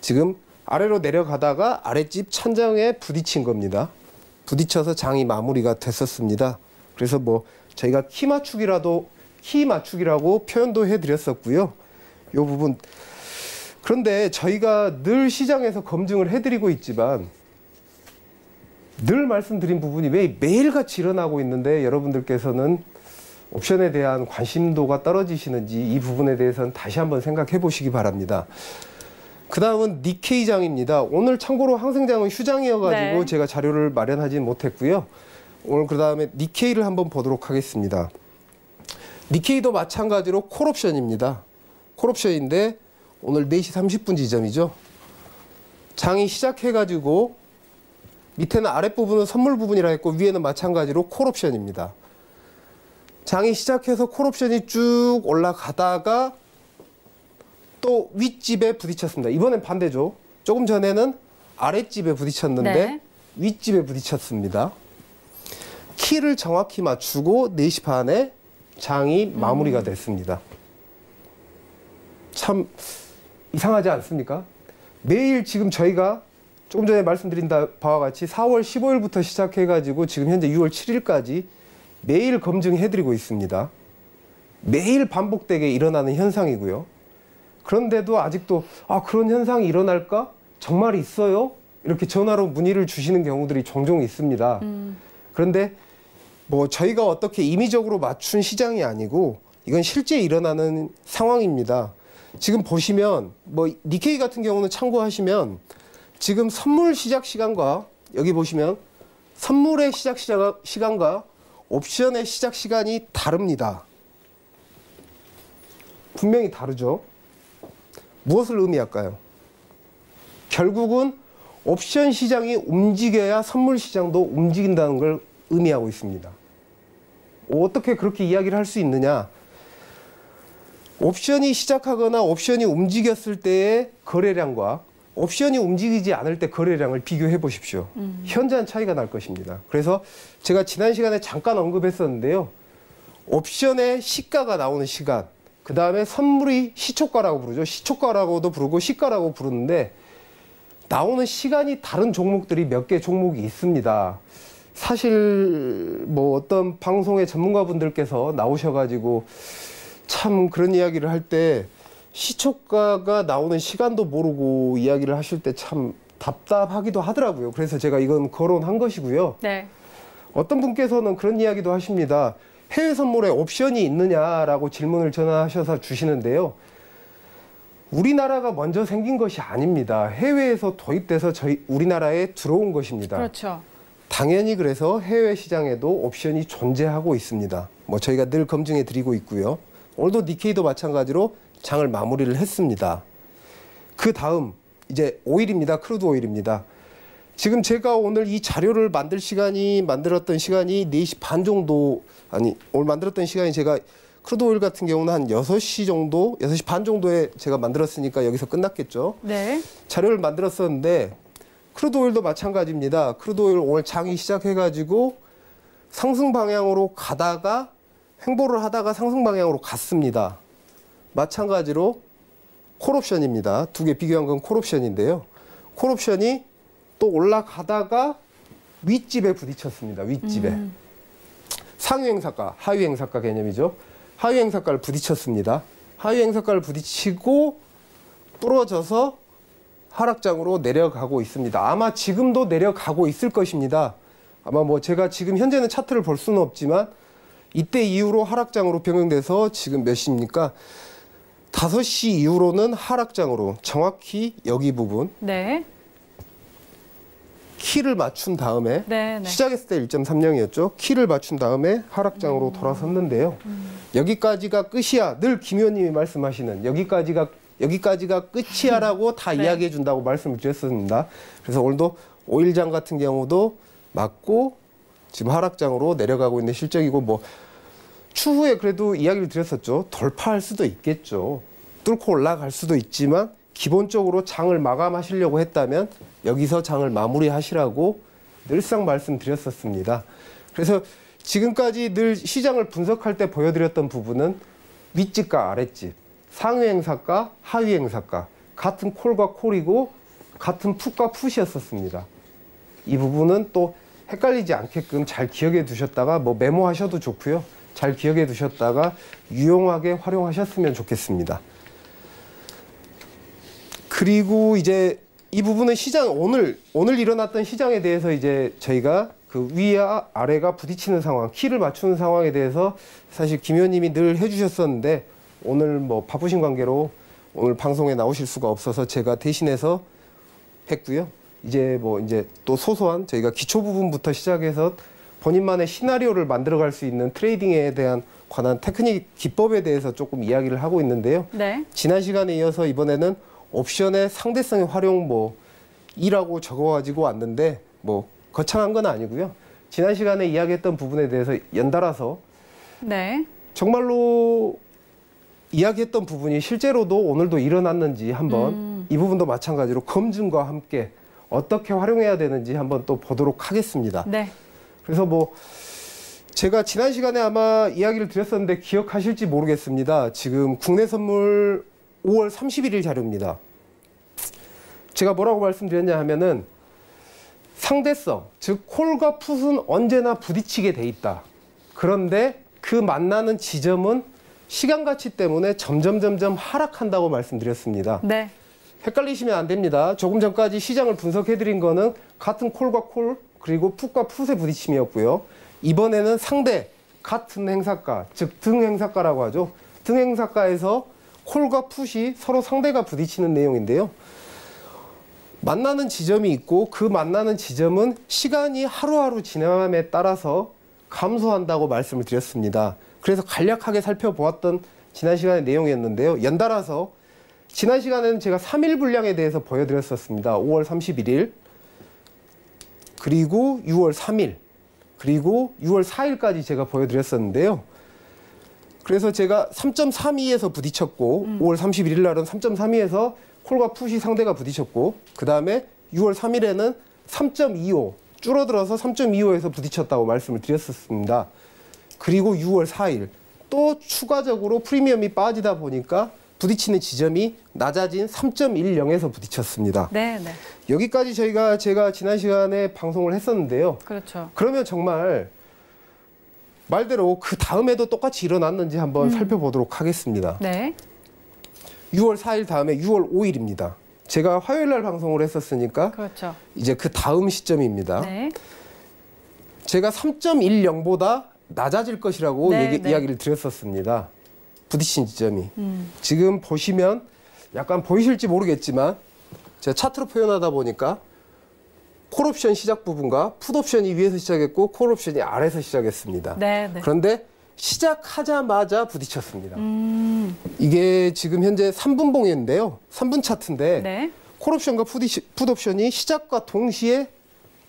지금 아래로 내려가다가 아랫집 천장에 부딪힌 겁니다. 부딪혀서 장이 마무리가 됐었습니다. 그래서 뭐 저희가 키 맞추기라고 표현도 해드렸었고요. 이 부분. 그런데 저희가 늘 시장에서 검증을 해드리고 있지만 늘 말씀드린 부분이 왜 매일같이 일어나고 있는데 여러분들께서는 옵션에 대한 관심도가 떨어지시는지 이 부분에 대해서는 다시 한번 생각해 보시기 바랍니다. 그 다음은 니케이장입니다. 오늘 참고로 항생장은 휴장이어가지고 제가 자료를 마련하지 못했고요. 오늘 그 다음에 니케이를 한번 보도록 하겠습니다. 니케이도 마찬가지로 콜옵션입니다. 콜옵션인데 오늘 4시 30분 지점이죠. 장이 시작해가지고 밑에는 아랫부분은 선물 부분이라 했고 위에는 마찬가지로 콜옵션입니다. 장이 시작해서 콜옵션이 쭉 올라가다가 또 윗집에 부딪혔습니다. 이번엔 반대죠. 조금 전에는 아랫집에 부딪혔는데 윗집에 부딪혔습니다. 키를 정확히 맞추고 4시 반에 장이 마무리가 됐습니다. 참 이상하지 않습니까? 매일 지금 저희가 조금 전에 말씀드린 바와 같이 4월 15일부터 시작해가지고 지금 현재 6월 7일까지 매일 검증해드리고 있습니다. 매일 반복되게 일어나는 현상이고요. 그런데도 아직도 그런 현상이 일어날까? 정말 있어요? 이렇게 전화로 문의를 주시는 경우들이 종종 있습니다. 그런데 뭐 저희가 어떻게 임의적으로 맞춘 시장이 아니고 이건 실제 일어나는 상황입니다. 지금 보시면 뭐 니케이 같은 경우는 참고하시면 지금 선물 시작 시간과 여기 보시면 선물의 시작 시간과 옵션의 시작 시간이 다릅니다. 분명히 다르죠. 무엇을 의미할까요? 결국은 옵션 시장이 움직여야 선물 시장도 움직인다는 걸 의미하고 있습니다. 어떻게 그렇게 이야기를 할 수 있느냐? 옵션이 시작하거나 옵션이 움직였을 때의 거래량과 옵션이 움직이지 않을 때 거래량을 비교해 보십시오. 현저한 차이가 날 것입니다. 그래서 제가 지난 시간에 잠깐 언급했었는데요. 옵션의 시가가 나오는 시간, 그 다음에 선물이 시초가라고 부르죠. 시초가라고도 부르고 시가라고 부르는데 나오는 시간이 다른 종목들이 몇 개 종목이 있습니다. 사실 뭐 어떤 방송의 전문가분들께서 나오셔가지고 참 그런 이야기를 할 때 시초가가 나오는 시간도 모르고 이야기를 하실 때 참 답답하기도 하더라고요. 그래서 제가 이건 거론한 것이고요. 네. 어떤 분께서는 그런 이야기도 하십니다. 해외 선물에 옵션이 있느냐라고 질문을 전화하셔서 주시는데요. 우리나라가 먼저 생긴 것이 아닙니다. 해외에서 도입돼서 우리나라에 들어온 것입니다. 그렇죠. 당연히 그래서 해외 시장에도 옵션이 존재하고 있습니다. 뭐 저희가 늘 검증해 드리고 있고요. 오늘도 니케이도 마찬가지로 장을 마무리를 했습니다. 그 다음 이제 오일입니다. 크루드 오일입니다. 지금 제가 오늘 이 자료를 만들었던 시간이 4시 반 정도, 오늘 만들었던 시간이 제가 크루드 오일 같은 경우는 한 6시 정도, 6시 반 정도에 제가 만들었으니까 여기서 끝났겠죠. 네. 자료를 만들었었는데 크루드 오일도 마찬가지입니다. 크루드 오일 오늘 장이 시작해가지고 상승 방향으로 가다가 횡보를 하다가 상승 방향으로 갔습니다. 마찬가지로 콜옵션입니다. 두 개 비교한 건 콜옵션인데요. 콜옵션이 또 올라가다가 윗집에 부딪혔습니다. 윗집에. 상위 행사가, 하위 행사가 개념이죠. 하위 행사가를 부딪혔습니다. 하위 행사가를 부딪히고 부러져서 하락장으로 내려가고 있습니다. 아마 지금도 내려가고 있을 것입니다. 아마 뭐 제가 지금 현재는 차트를 볼 수는 없지만 이때 이후로 하락장으로 변경돼서 지금 몇 시입니까? 5시 이후로는 하락장으로 정확히 여기 부분 네. 키를 맞춘 다음에 네. 시작했을 때 1.30이었죠. 키를 맞춘 다음에 하락장으로 돌아섰는데요. 여기까지가 끝이야. 늘 김 의원님이 말씀하시는 여기까지가 끝이야라고 다 네. 이야기해 준다고 말씀을 드렸습니다. 그래서 오늘도 오일장 같은 경우도 맞고 지금 하락장으로 내려가고 있는 실적이고 뭐 추후에 그래도 이야기를 드렸었죠. 돌파할 수도 있겠죠. 뚫고 올라갈 수도 있지만 기본적으로 장을 마감하시려고 했다면 여기서 장을 마무리하시라고 늘상 말씀드렸었습니다. 그래서 지금까지 늘 시장을 분석할 때 보여드렸던 부분은 윗집과 아랫집, 상위 행사가, 하위 행사가, 같은 콜과 콜이고 같은 풋과 풋이었었습니다. 이 부분은 또 헷갈리지 않게끔 잘 기억해 두셨다가 뭐 메모하셔도 좋고요. 잘 기억해 두셨다가 유용하게 활용하셨으면 좋겠습니다. 그리고 이제 이 부분은 시장 오늘 일어났던 시장에 대해서 이제 저희가 그 위와 아래가 부딪히는 상황, 키를 맞추는 상황에 대해서 사실 김 의원님이 늘 해주셨었는데 오늘 뭐 바쁘신 관계로 오늘 방송에 나오실 수가 없어서 제가 대신해서 했고요. 이제 또 소소한 저희가 기초 부분부터 시작해서 본인만의 시나리오를 만들어갈 수 있는 트레이딩에 대한 관한 테크닉 기법에 대해서 조금 이야기를 하고 있는데요. 네. 지난 시간에 이어서 이번에는 옵션의 상대성의 활용 이라고 적어가지고 왔는데 뭐 거창한 건 아니고요. 지난 시간에 이야기했던 부분에 대해서 연달아서 네. 정말로 이야기했던 부분이 실제로도 오늘도 일어났는지 한번 이 부분도 마찬가지로 검증과 함께 어떻게 활용해야 되는지 한번 또 보도록 하겠습니다. 네. 그래서 뭐 제가 지난 시간에 아마 이야기를 드렸었는데 기억하실지 모르겠습니다. 지금 국내 선물 5월 31일 자료입니다. 제가 뭐라고 말씀드렸냐 하면은 상대성, 즉 콜과 풋은 언제나 부딪히게 돼 있다. 그런데 그 만나는 지점은 시간 가치 때문에 점점 하락한다고 말씀드렸습니다. 네. 헷갈리시면 안 됩니다. 조금 전까지 시장을 분석해드린 거는 같은 콜과 콜 그리고 풋과 풋의 부딪힘이었고요. 이번에는 상대 같은 행사가, 즉 등 행사가라고 하죠. 등 행사가에서 콜과 풋이 서로 상대가 부딪히는 내용인데요. 만나는 지점이 있고 그 만나는 지점은 시간이 하루하루 지남에 따라서 감소한다고 말씀을 드렸습니다. 그래서 간략하게 살펴보았던 지난 시간의 내용이었는데요. 연달아서 지난 시간에는 제가 3일 분량에 대해서 보여드렸었습니다. 5월 31일, 그리고 6월 3일, 그리고 6월 4일까지 제가 보여드렸었는데요. 그래서 제가 3.32에서 부딪혔고 5월 31일 날은 3.32에서 콜과 풋이 상대가 부딪혔고 그 다음에 6월 3일에는 3.25 줄어들어서 3.25에서 부딪혔다고 말씀을 드렸었습니다. 그리고 6월 4일 또 추가적으로 프리미엄이 빠지다 보니까 부딪히는 지점이 낮아진 3.10에서 부딪혔습니다. 네, 네. 여기까지 제가 지난 시간에 방송을 했었는데요. 그렇죠. 그러면 정말 말대로 그 다음에도 똑같이 일어났는지 한번 살펴보도록 하겠습니다. 네. 6월 4일 다음에 6월 5일입니다. 제가 화요일 날 방송을 했었으니까 그렇죠. 이제 그 다음 시점입니다. 네. 제가 3.10보다 낮아질 것이라고 네, 네. 이야기를 드렸었습니다. 부딪힌 지점이. 지금 보시면 약간 보이실지 모르겠지만 제가 차트로 표현하다 보니까 콜옵션 시작 부분과 풋옵션이 위에서 시작했고 콜옵션이 아래에서 시작했습니다. 네, 네. 그런데 시작하자마자 부딪혔습니다. 이게 지금 현재 3분봉인데요. 3분 차트인데 네. 콜옵션과 풋옵션이 시작과 동시에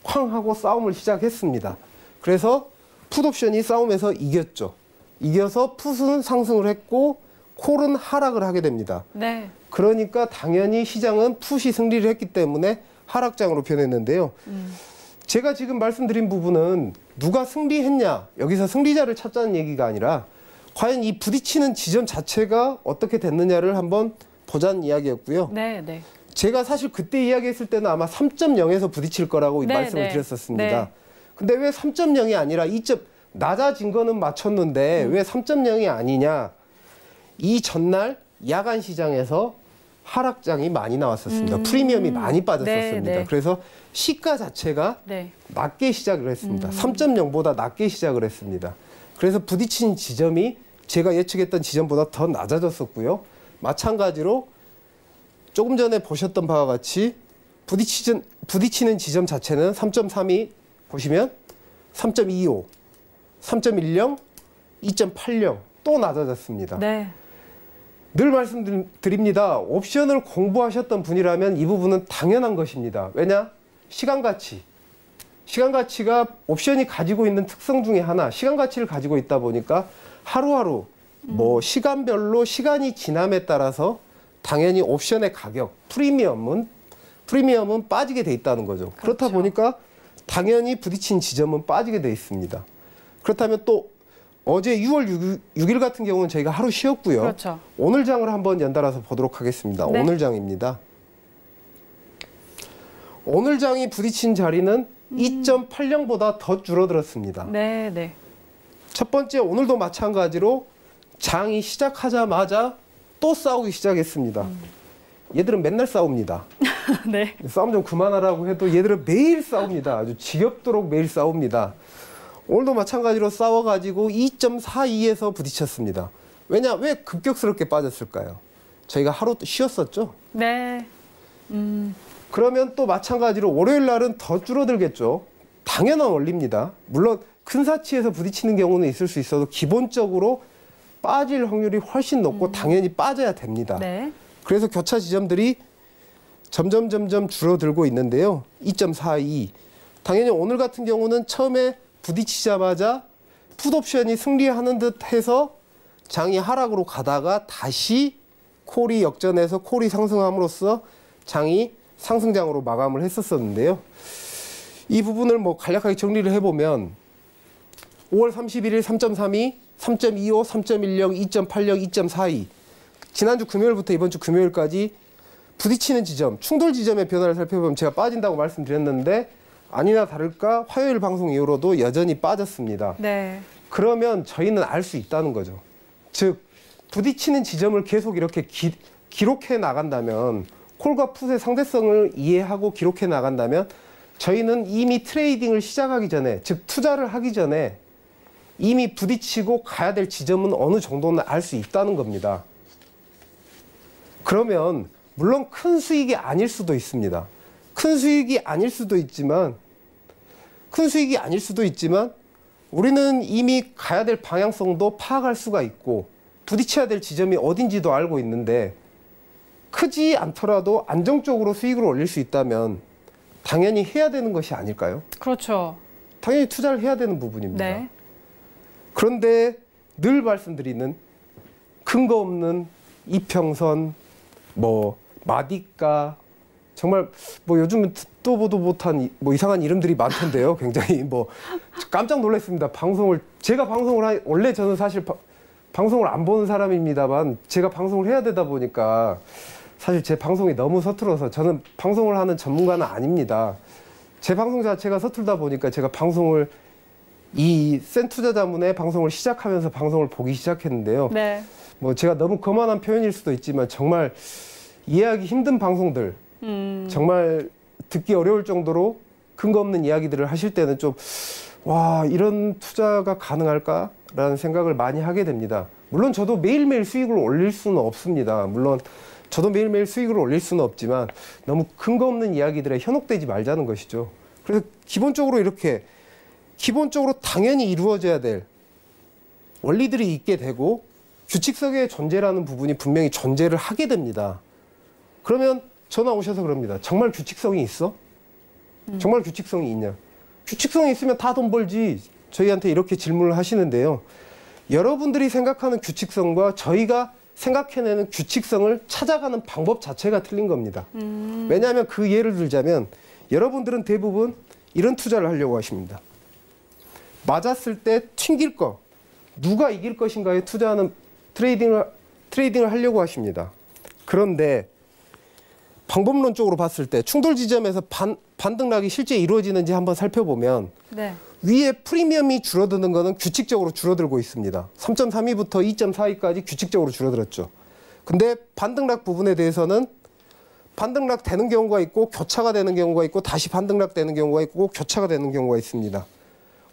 쾅 하고 싸움을 시작했습니다. 그래서 풋옵션이 싸움에서 이겼죠. 이겨서 풋은 상승을 했고 콜은 하락을 하게 됩니다. 네. 그러니까 당연히 시장은 풋이 승리를 했기 때문에 하락장으로 변했는데요. 제가 지금 말씀드린 부분은 누가 승리했냐, 여기서 승리자를 찾자는 얘기가 아니라 과연 이 부딪히는 지점 자체가 어떻게 됐느냐를 한번 보자는 이야기였고요. 네, 네. 제가 사실 그때 이야기했을 때는 아마 3.0에서 부딪힐 거라고 네, 말씀을 네. 드렸었습니다. 네. 근데 왜 3.0이 아니라 낮아진 거는 맞췄는데 왜 3.0이 아니냐. 이 전날 야간 시장에서 하락장이 많이 나왔었습니다. 프리미엄이 많이 빠졌었습니다. 네, 네. 그래서 시가 자체가 네. 낮게 시작을 했습니다. 3.0보다 낮게 시작을 했습니다. 그래서 부딪힌 지점이 제가 예측했던 지점보다 더 낮아졌었고요. 마찬가지로 조금 전에 보셨던 바와 같이 부딪히는 지점 자체는 3.32 보시면 3.25, 3.10, 2.80 또 낮아졌습니다. 네. 늘 말씀드립니다. 옵션을 공부하셨던 분이라면 이 부분은 당연한 것입니다. 왜냐? 시간 가치가 옵션이 가지고 있는 특성 중에 하나, 시간 가치를 가지고 있다 보니까 하루하루 시간별로 시간이 지남에 따라서 당연히 옵션의 가격, 프리미엄은 빠지게 돼 있다는 거죠. 그렇다 보니까 당연히 부딪힌 지점은 빠지게 돼 있습니다. 그렇다면 또 어제 6월 6일 같은 경우는 저희가 하루 쉬었고요. 그렇죠. 오늘 장을 한번 연달아서 보도록 하겠습니다. 네. 오늘 장입니다. 오늘 장이 부딪힌 자리는 2.80보다 더 줄어들었습니다. 네, 네. 첫 번째 오늘도 마찬가지로 장이 시작하자마자 또 싸우기 시작했습니다. 얘들은 맨날 싸웁니다. 네. 싸움 좀 그만하라고 해도 얘들은 매일 싸웁니다. 아주 지겹도록 매일 싸웁니다. 오늘도 마찬가지로 싸워가지고 2.42에서 부딪혔습니다. 왜 급격스럽게 빠졌을까요? 저희가 하루 쉬었었죠? 네. 그러면 또 마찬가지로 월요일 날은 더 줄어들겠죠. 당연한 원리입니다. 물론 큰 사치에서 부딪히는 경우는 있을 수 있어도 기본적으로 빠질 확률이 훨씬 높고 당연히 빠져야 됩니다. 네. 그래서 교차 지점들이 점점 줄어들고 있는데요. 2.42. 당연히 오늘 같은 경우는 처음에 부딪히자마자 풋옵션이 승리하는 듯 해서 장이 하락으로 가다가 다시 콜이 역전해서 콜이 상승함으로써 장이 상승장으로 마감을 했었는데요. 이 부분을 간략하게 정리를 해보면 5월 31일 3.32, 3.25, 3.10, 2.80, 2.42 지난주 금요일부터 이번 주 금요일까지 부딪히는 지점, 충돌 지점의 변화를 살펴보면 제가 빠진다고 말씀드렸는데 아니나 다를까 화요일 방송 이후로도 여전히 빠졌습니다. 네. 그러면 저희는 알 수 있다는 거죠. 즉 부딪히는 지점을 계속 이렇게 기록해 나간다면 콜과 풋의 상대성을 이해하고 기록해 나간다면 저희는 이미 트레이딩을 시작하기 전에 즉 투자를 하기 전에 이미 부딪히고 가야 될 지점은 어느 정도는 알 수 있다는 겁니다. 그러면 물론 큰 수익이 아닐 수도 있습니다. 큰 수익이 아닐 수도 있지만 우리는 이미 가야 될 방향성도 파악할 수가 있고 부딪혀야 될 지점이 어딘지도 알고 있는데 크지 않더라도 안정적으로 수익을 올릴 수 있다면 당연히 해야 되는 것이 아닐까요? 그렇죠. 당연히 투자를 해야 되는 부분입니다. 네. 그런데 늘 말씀드리는 근거 없는 이평선, 뭐 마디가 정말 뭐 요즘은 듣도 보도 못한 뭐 이상한 이름들이 많던데요. 굉장히 뭐 깜짝 놀랐습니다. 제가 방송을 원래 저는 사실 방송을 안 보는 사람입니다만 제가 방송을 해야 되다 보니까 사실 제 방송이 너무 서툴어서 저는 방송을 하는 전문가는 아닙니다. 제 방송 자체가 서툴다 보니까 제가 방송을 이 센 투자자문의 방송을 시작하면서 방송을 보기 시작했는데요. 네. 뭐 제가 너무 거만한 표현일 수도 있지만 정말 이해하기 힘든 방송들, 정말 듣기 어려울 정도로 근거 없는 이야기들을 하실 때는 좀 와, 이런 투자가 가능할까라는 생각을 많이 하게 됩니다. 물론 저도 매일매일 수익을 올릴 수는 없습니다. 물론 저도 매일매일 수익을 올릴 수는 없지만 너무 근거 없는 이야기들에 현혹되지 말자는 것이죠. 그래서 기본적으로 당연히 이루어져야 될 원리들이 있게 되고 규칙성의 존재라는 부분이 분명히 존재를 하게 됩니다. 그러면 전화 오셔서 그럽니다. 정말 규칙성이 있어? 정말 규칙성이 있냐? 규칙성이 있으면 다 돈 벌지. 저희한테 이렇게 질문을 하시는데요. 여러분들이 생각하는 규칙성과 저희가 생각해내는 규칙성을 찾아가는 방법 자체가 틀린 겁니다. 왜냐하면 그 예를 들자면 여러분들은 대부분 이런 투자를 하려고 하십니다. 맞았을 때 튕길 거, 누가 이길 것인가에 투자하는 트레이딩을 하려고 하십니다. 그런데 방법론적으로 봤을 때 충돌 지점에서 반등락이 실제 이루어지는지 한번 살펴보면 네. 위에 프리미엄이 줄어드는 것은 규칙적으로 줄어들고 있습니다. 3.32부터 2.42까지 규칙적으로 줄어들었죠. 근데 반등락 부분에 대해서는 반등락 되는 경우가 있고 교차가 되는 경우가 있고 다시 반등락 되는 경우가 있고 교차가 되는 경우가 있습니다.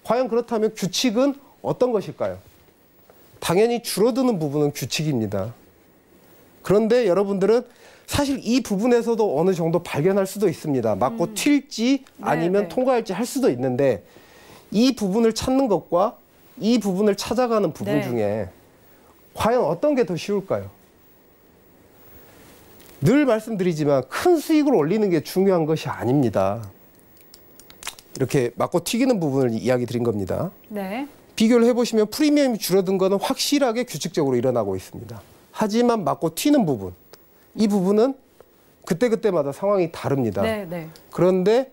과연 그렇다면 규칙은 어떤 것일까요? 당연히 줄어드는 부분은 규칙입니다. 그런데 여러분들은 사실 이 부분에서도 어느 정도 발견할 수도 있습니다. 맞고 튈지 아니면 통과할지 할 수도 있는데 이 부분을 찾는 것과 이 부분을 찾아가는 부분 중에 과연 어떤 게 더 쉬울까요? 늘 말씀드리지만 큰 수익을 올리는 게 중요한 것이 아닙니다. 이렇게 맞고 튀기는 부분을 이야기 드린 겁니다. 네. 비교를 해보시면 프리미엄이 줄어든 것은 확실하게 규칙적으로 일어나고 있습니다. 하지만 맞고 튀는 부분, 이 부분은 그때그때마다 상황이 다릅니다. 네, 네. 그런데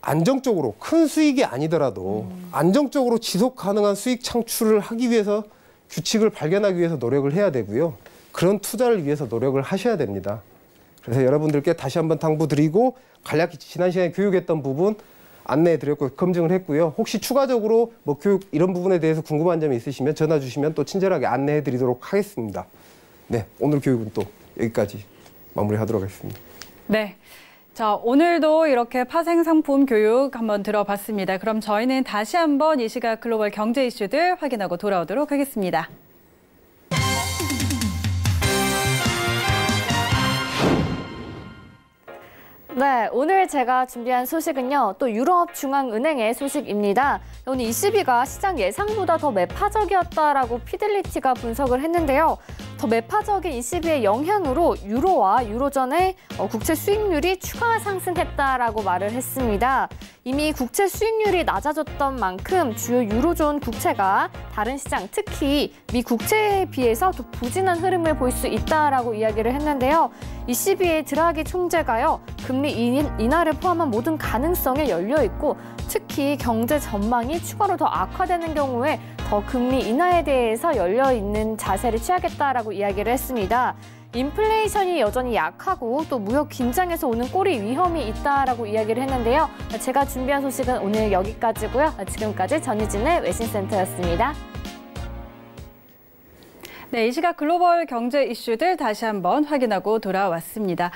안정적으로 큰 수익이 아니더라도 안정적으로 지속 가능한 수익 창출을 하기 위해서 규칙을 발견하기 위해서 노력을 해야 되고요. 그런 투자를 위해서 노력을 하셔야 됩니다. 그래서 여러분들께 다시 한번 당부드리고 간략히 지난 시간에 교육했던 부분 안내해드렸고 검증을 했고요. 혹시 추가적으로 뭐 교육 이런 부분에 대해서 궁금한 점이 있으시면 전화 주시면 또 친절하게 안내해드리도록 하겠습니다. 네, 오늘 교육은 또 여기까지 마무리하도록 하겠습니다. 네. 자, 오늘도 이렇게 파생 상품 교육 한번 들어봤습니다. 그럼 저희는 다시 한번 이 시각 글로벌 경제 이슈들 확인하고 돌아오도록 하겠습니다. 네, 오늘 제가 준비한 소식은요. 또 유럽중앙은행의 소식입니다. 오늘 ECB가 시장 예상보다 더 매파적이었다라고 피델리티가 분석을 했는데요. 더 매파적인 ECB의 영향으로 유로와 유로존의 국채 수익률이 추가 상승했다라고 말을 했습니다. 이미 국채 수익률이 낮아졌던 만큼 주요 유로존 국채가 다른 시장, 특히 미 국채에 비해서 더 부진한 흐름을 볼 수 있다라고 이야기를 했는데요. ECB의 드라기 총재가요, 금리 인하를 포함한 모든 가능성에 열려 있고, 특히 경제 전망이 추가로 더 악화되는 경우에 더 금리 인하에 대해서 열려 있는 자세를 취하겠다라고 이야기를 했습니다. 인플레이션이 여전히 약하고 또 무역 긴장에서 오는 꼬리 위험이 있다라고 이야기를 했는데요. 제가 준비한 소식은 오늘 여기까지고요. 지금까지 전유진의 외신센터였습니다. 네, 이 시각 글로벌 경제 이슈들 다시 한번 확인하고 돌아왔습니다.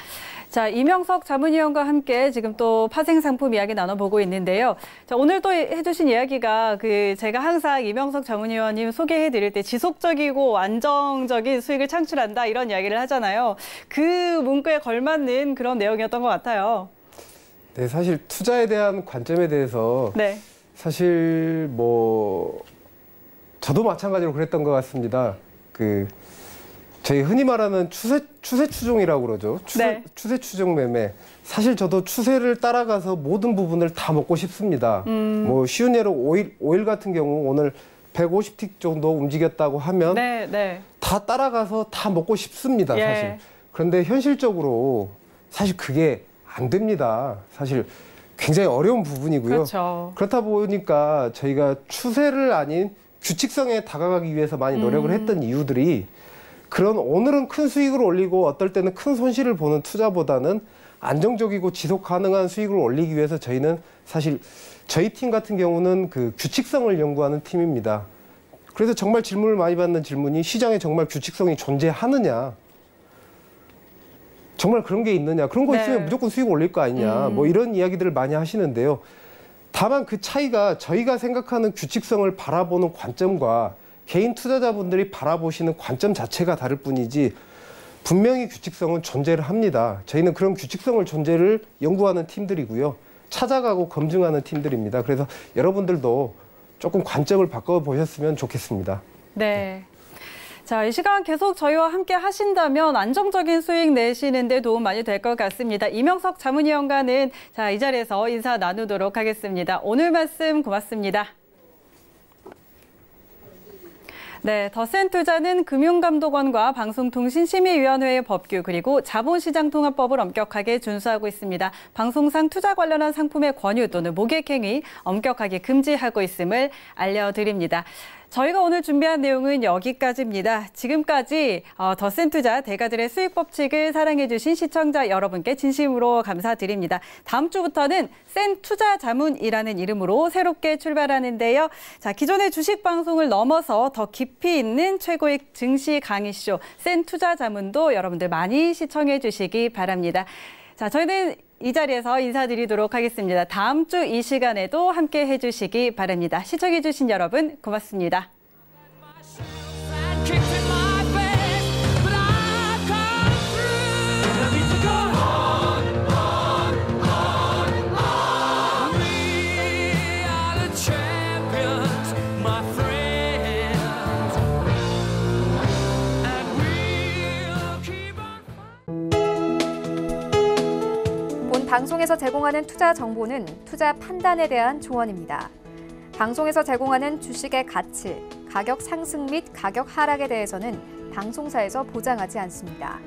자, 이명석 자문위원과 함께 지금 또 파생 상품 이야기 나눠보고 있는데요. 자, 오늘 또 해주신 이야기가 제가 항상 이명석 자문위원님 소개해드릴 때 지속적이고 안정적인 수익을 창출한다 이런 이야기를 하잖아요. 그 문구에 걸맞는 그런 내용이었던 것 같아요. 네, 사실 투자에 대한 관점에 대해서 사실 뭐 저도 마찬가지로 그랬던 것 같습니다. 저희 흔히 말하는 추세 추종이라고 그러죠. 추세 추종 매매. 사실 저도 추세를 따라가서 모든 부분을 다 먹고 싶습니다. 뭐 쉬운 예로 오일 같은 경우 오늘 150틱 정도 움직였다고 하면 다 따라가서 다 먹고 싶습니다. 사실. 그런데 현실적으로 사실 그게 안 됩니다. 사실 굉장히 어려운 부분이고요. 그렇죠. 그렇다 보니까 저희가 추세를 아닌 규칙성에 다가가기 위해서 많이 노력을 했던 이유들이 그런 오늘은 큰 수익을 올리고 어떨 때는 큰 손실을 보는 투자보다는 안정적이고 지속 가능한 수익을 올리기 위해서 저희는 사실 저희 팀 같은 경우는 그 규칙성을 연구하는 팀입니다. 그래서 정말 질문을 많이 받는 질문이 시장에 정말 규칙성이 존재하느냐, 정말 그런 게 있느냐, 그런 거 있으면 무조건 수익 올릴 거 아니냐, 뭐 이런 이야기들을 많이 하시는데요. 다만 그 차이가 저희가 생각하는 규칙성을 바라보는 관점과 개인 투자자분들이 바라보시는 관점 자체가 다를 뿐이지 분명히 규칙성은 존재를 합니다. 저희는 그런 규칙성을 존재를 연구하는 팀들이고요. 찾아가고 검증하는 팀들입니다. 그래서 여러분들도 조금 관점을 바꿔보셨으면 좋겠습니다. 네. 자, 이 시간 계속 저희와 함께 하신다면 안정적인 수익 내시는 데 도움 많이 될 것 같습니다. 이명석 자문위원과는 이 자리에서 인사 나누도록 하겠습니다. 오늘 말씀 고맙습니다. 네, 더센투자는 금융감독원과 방송통신심의위원회의 법규 그리고 자본시장통합법을 엄격하게 준수하고 있습니다. 방송상 투자 관련한 상품의 권유 또는 모객행위 엄격하게 금지하고 있음을 알려드립니다. 저희가 오늘 준비한 내용은 여기까지입니다. 지금까지 더센투자 대가들의 수익 법칙을 사랑해주신 시청자 여러분께 진심으로 감사드립니다. 다음 주부터는 센 투자 자문이라는 이름으로 새롭게 출발하는데요. 자, 기존의 주식 방송을 넘어서 더 깊이 있는 최고의 증시 강의쇼 센 투자 자문도 여러분들 많이 시청해 주시기 바랍니다. 자, 저희는 이 자리에서 인사드리도록 하겠습니다. 다음 주 이 시간에도 함께 해주시기 바랍니다. 시청해주신 여러분 고맙습니다. 방송에서 제공하는 투자 정보는 투자 판단에 대한 조언입니다. 방송에서 제공하는 주식의 가치, 가격 상승 및 가격 하락에 대해서는 방송사에서 보장하지 않습니다.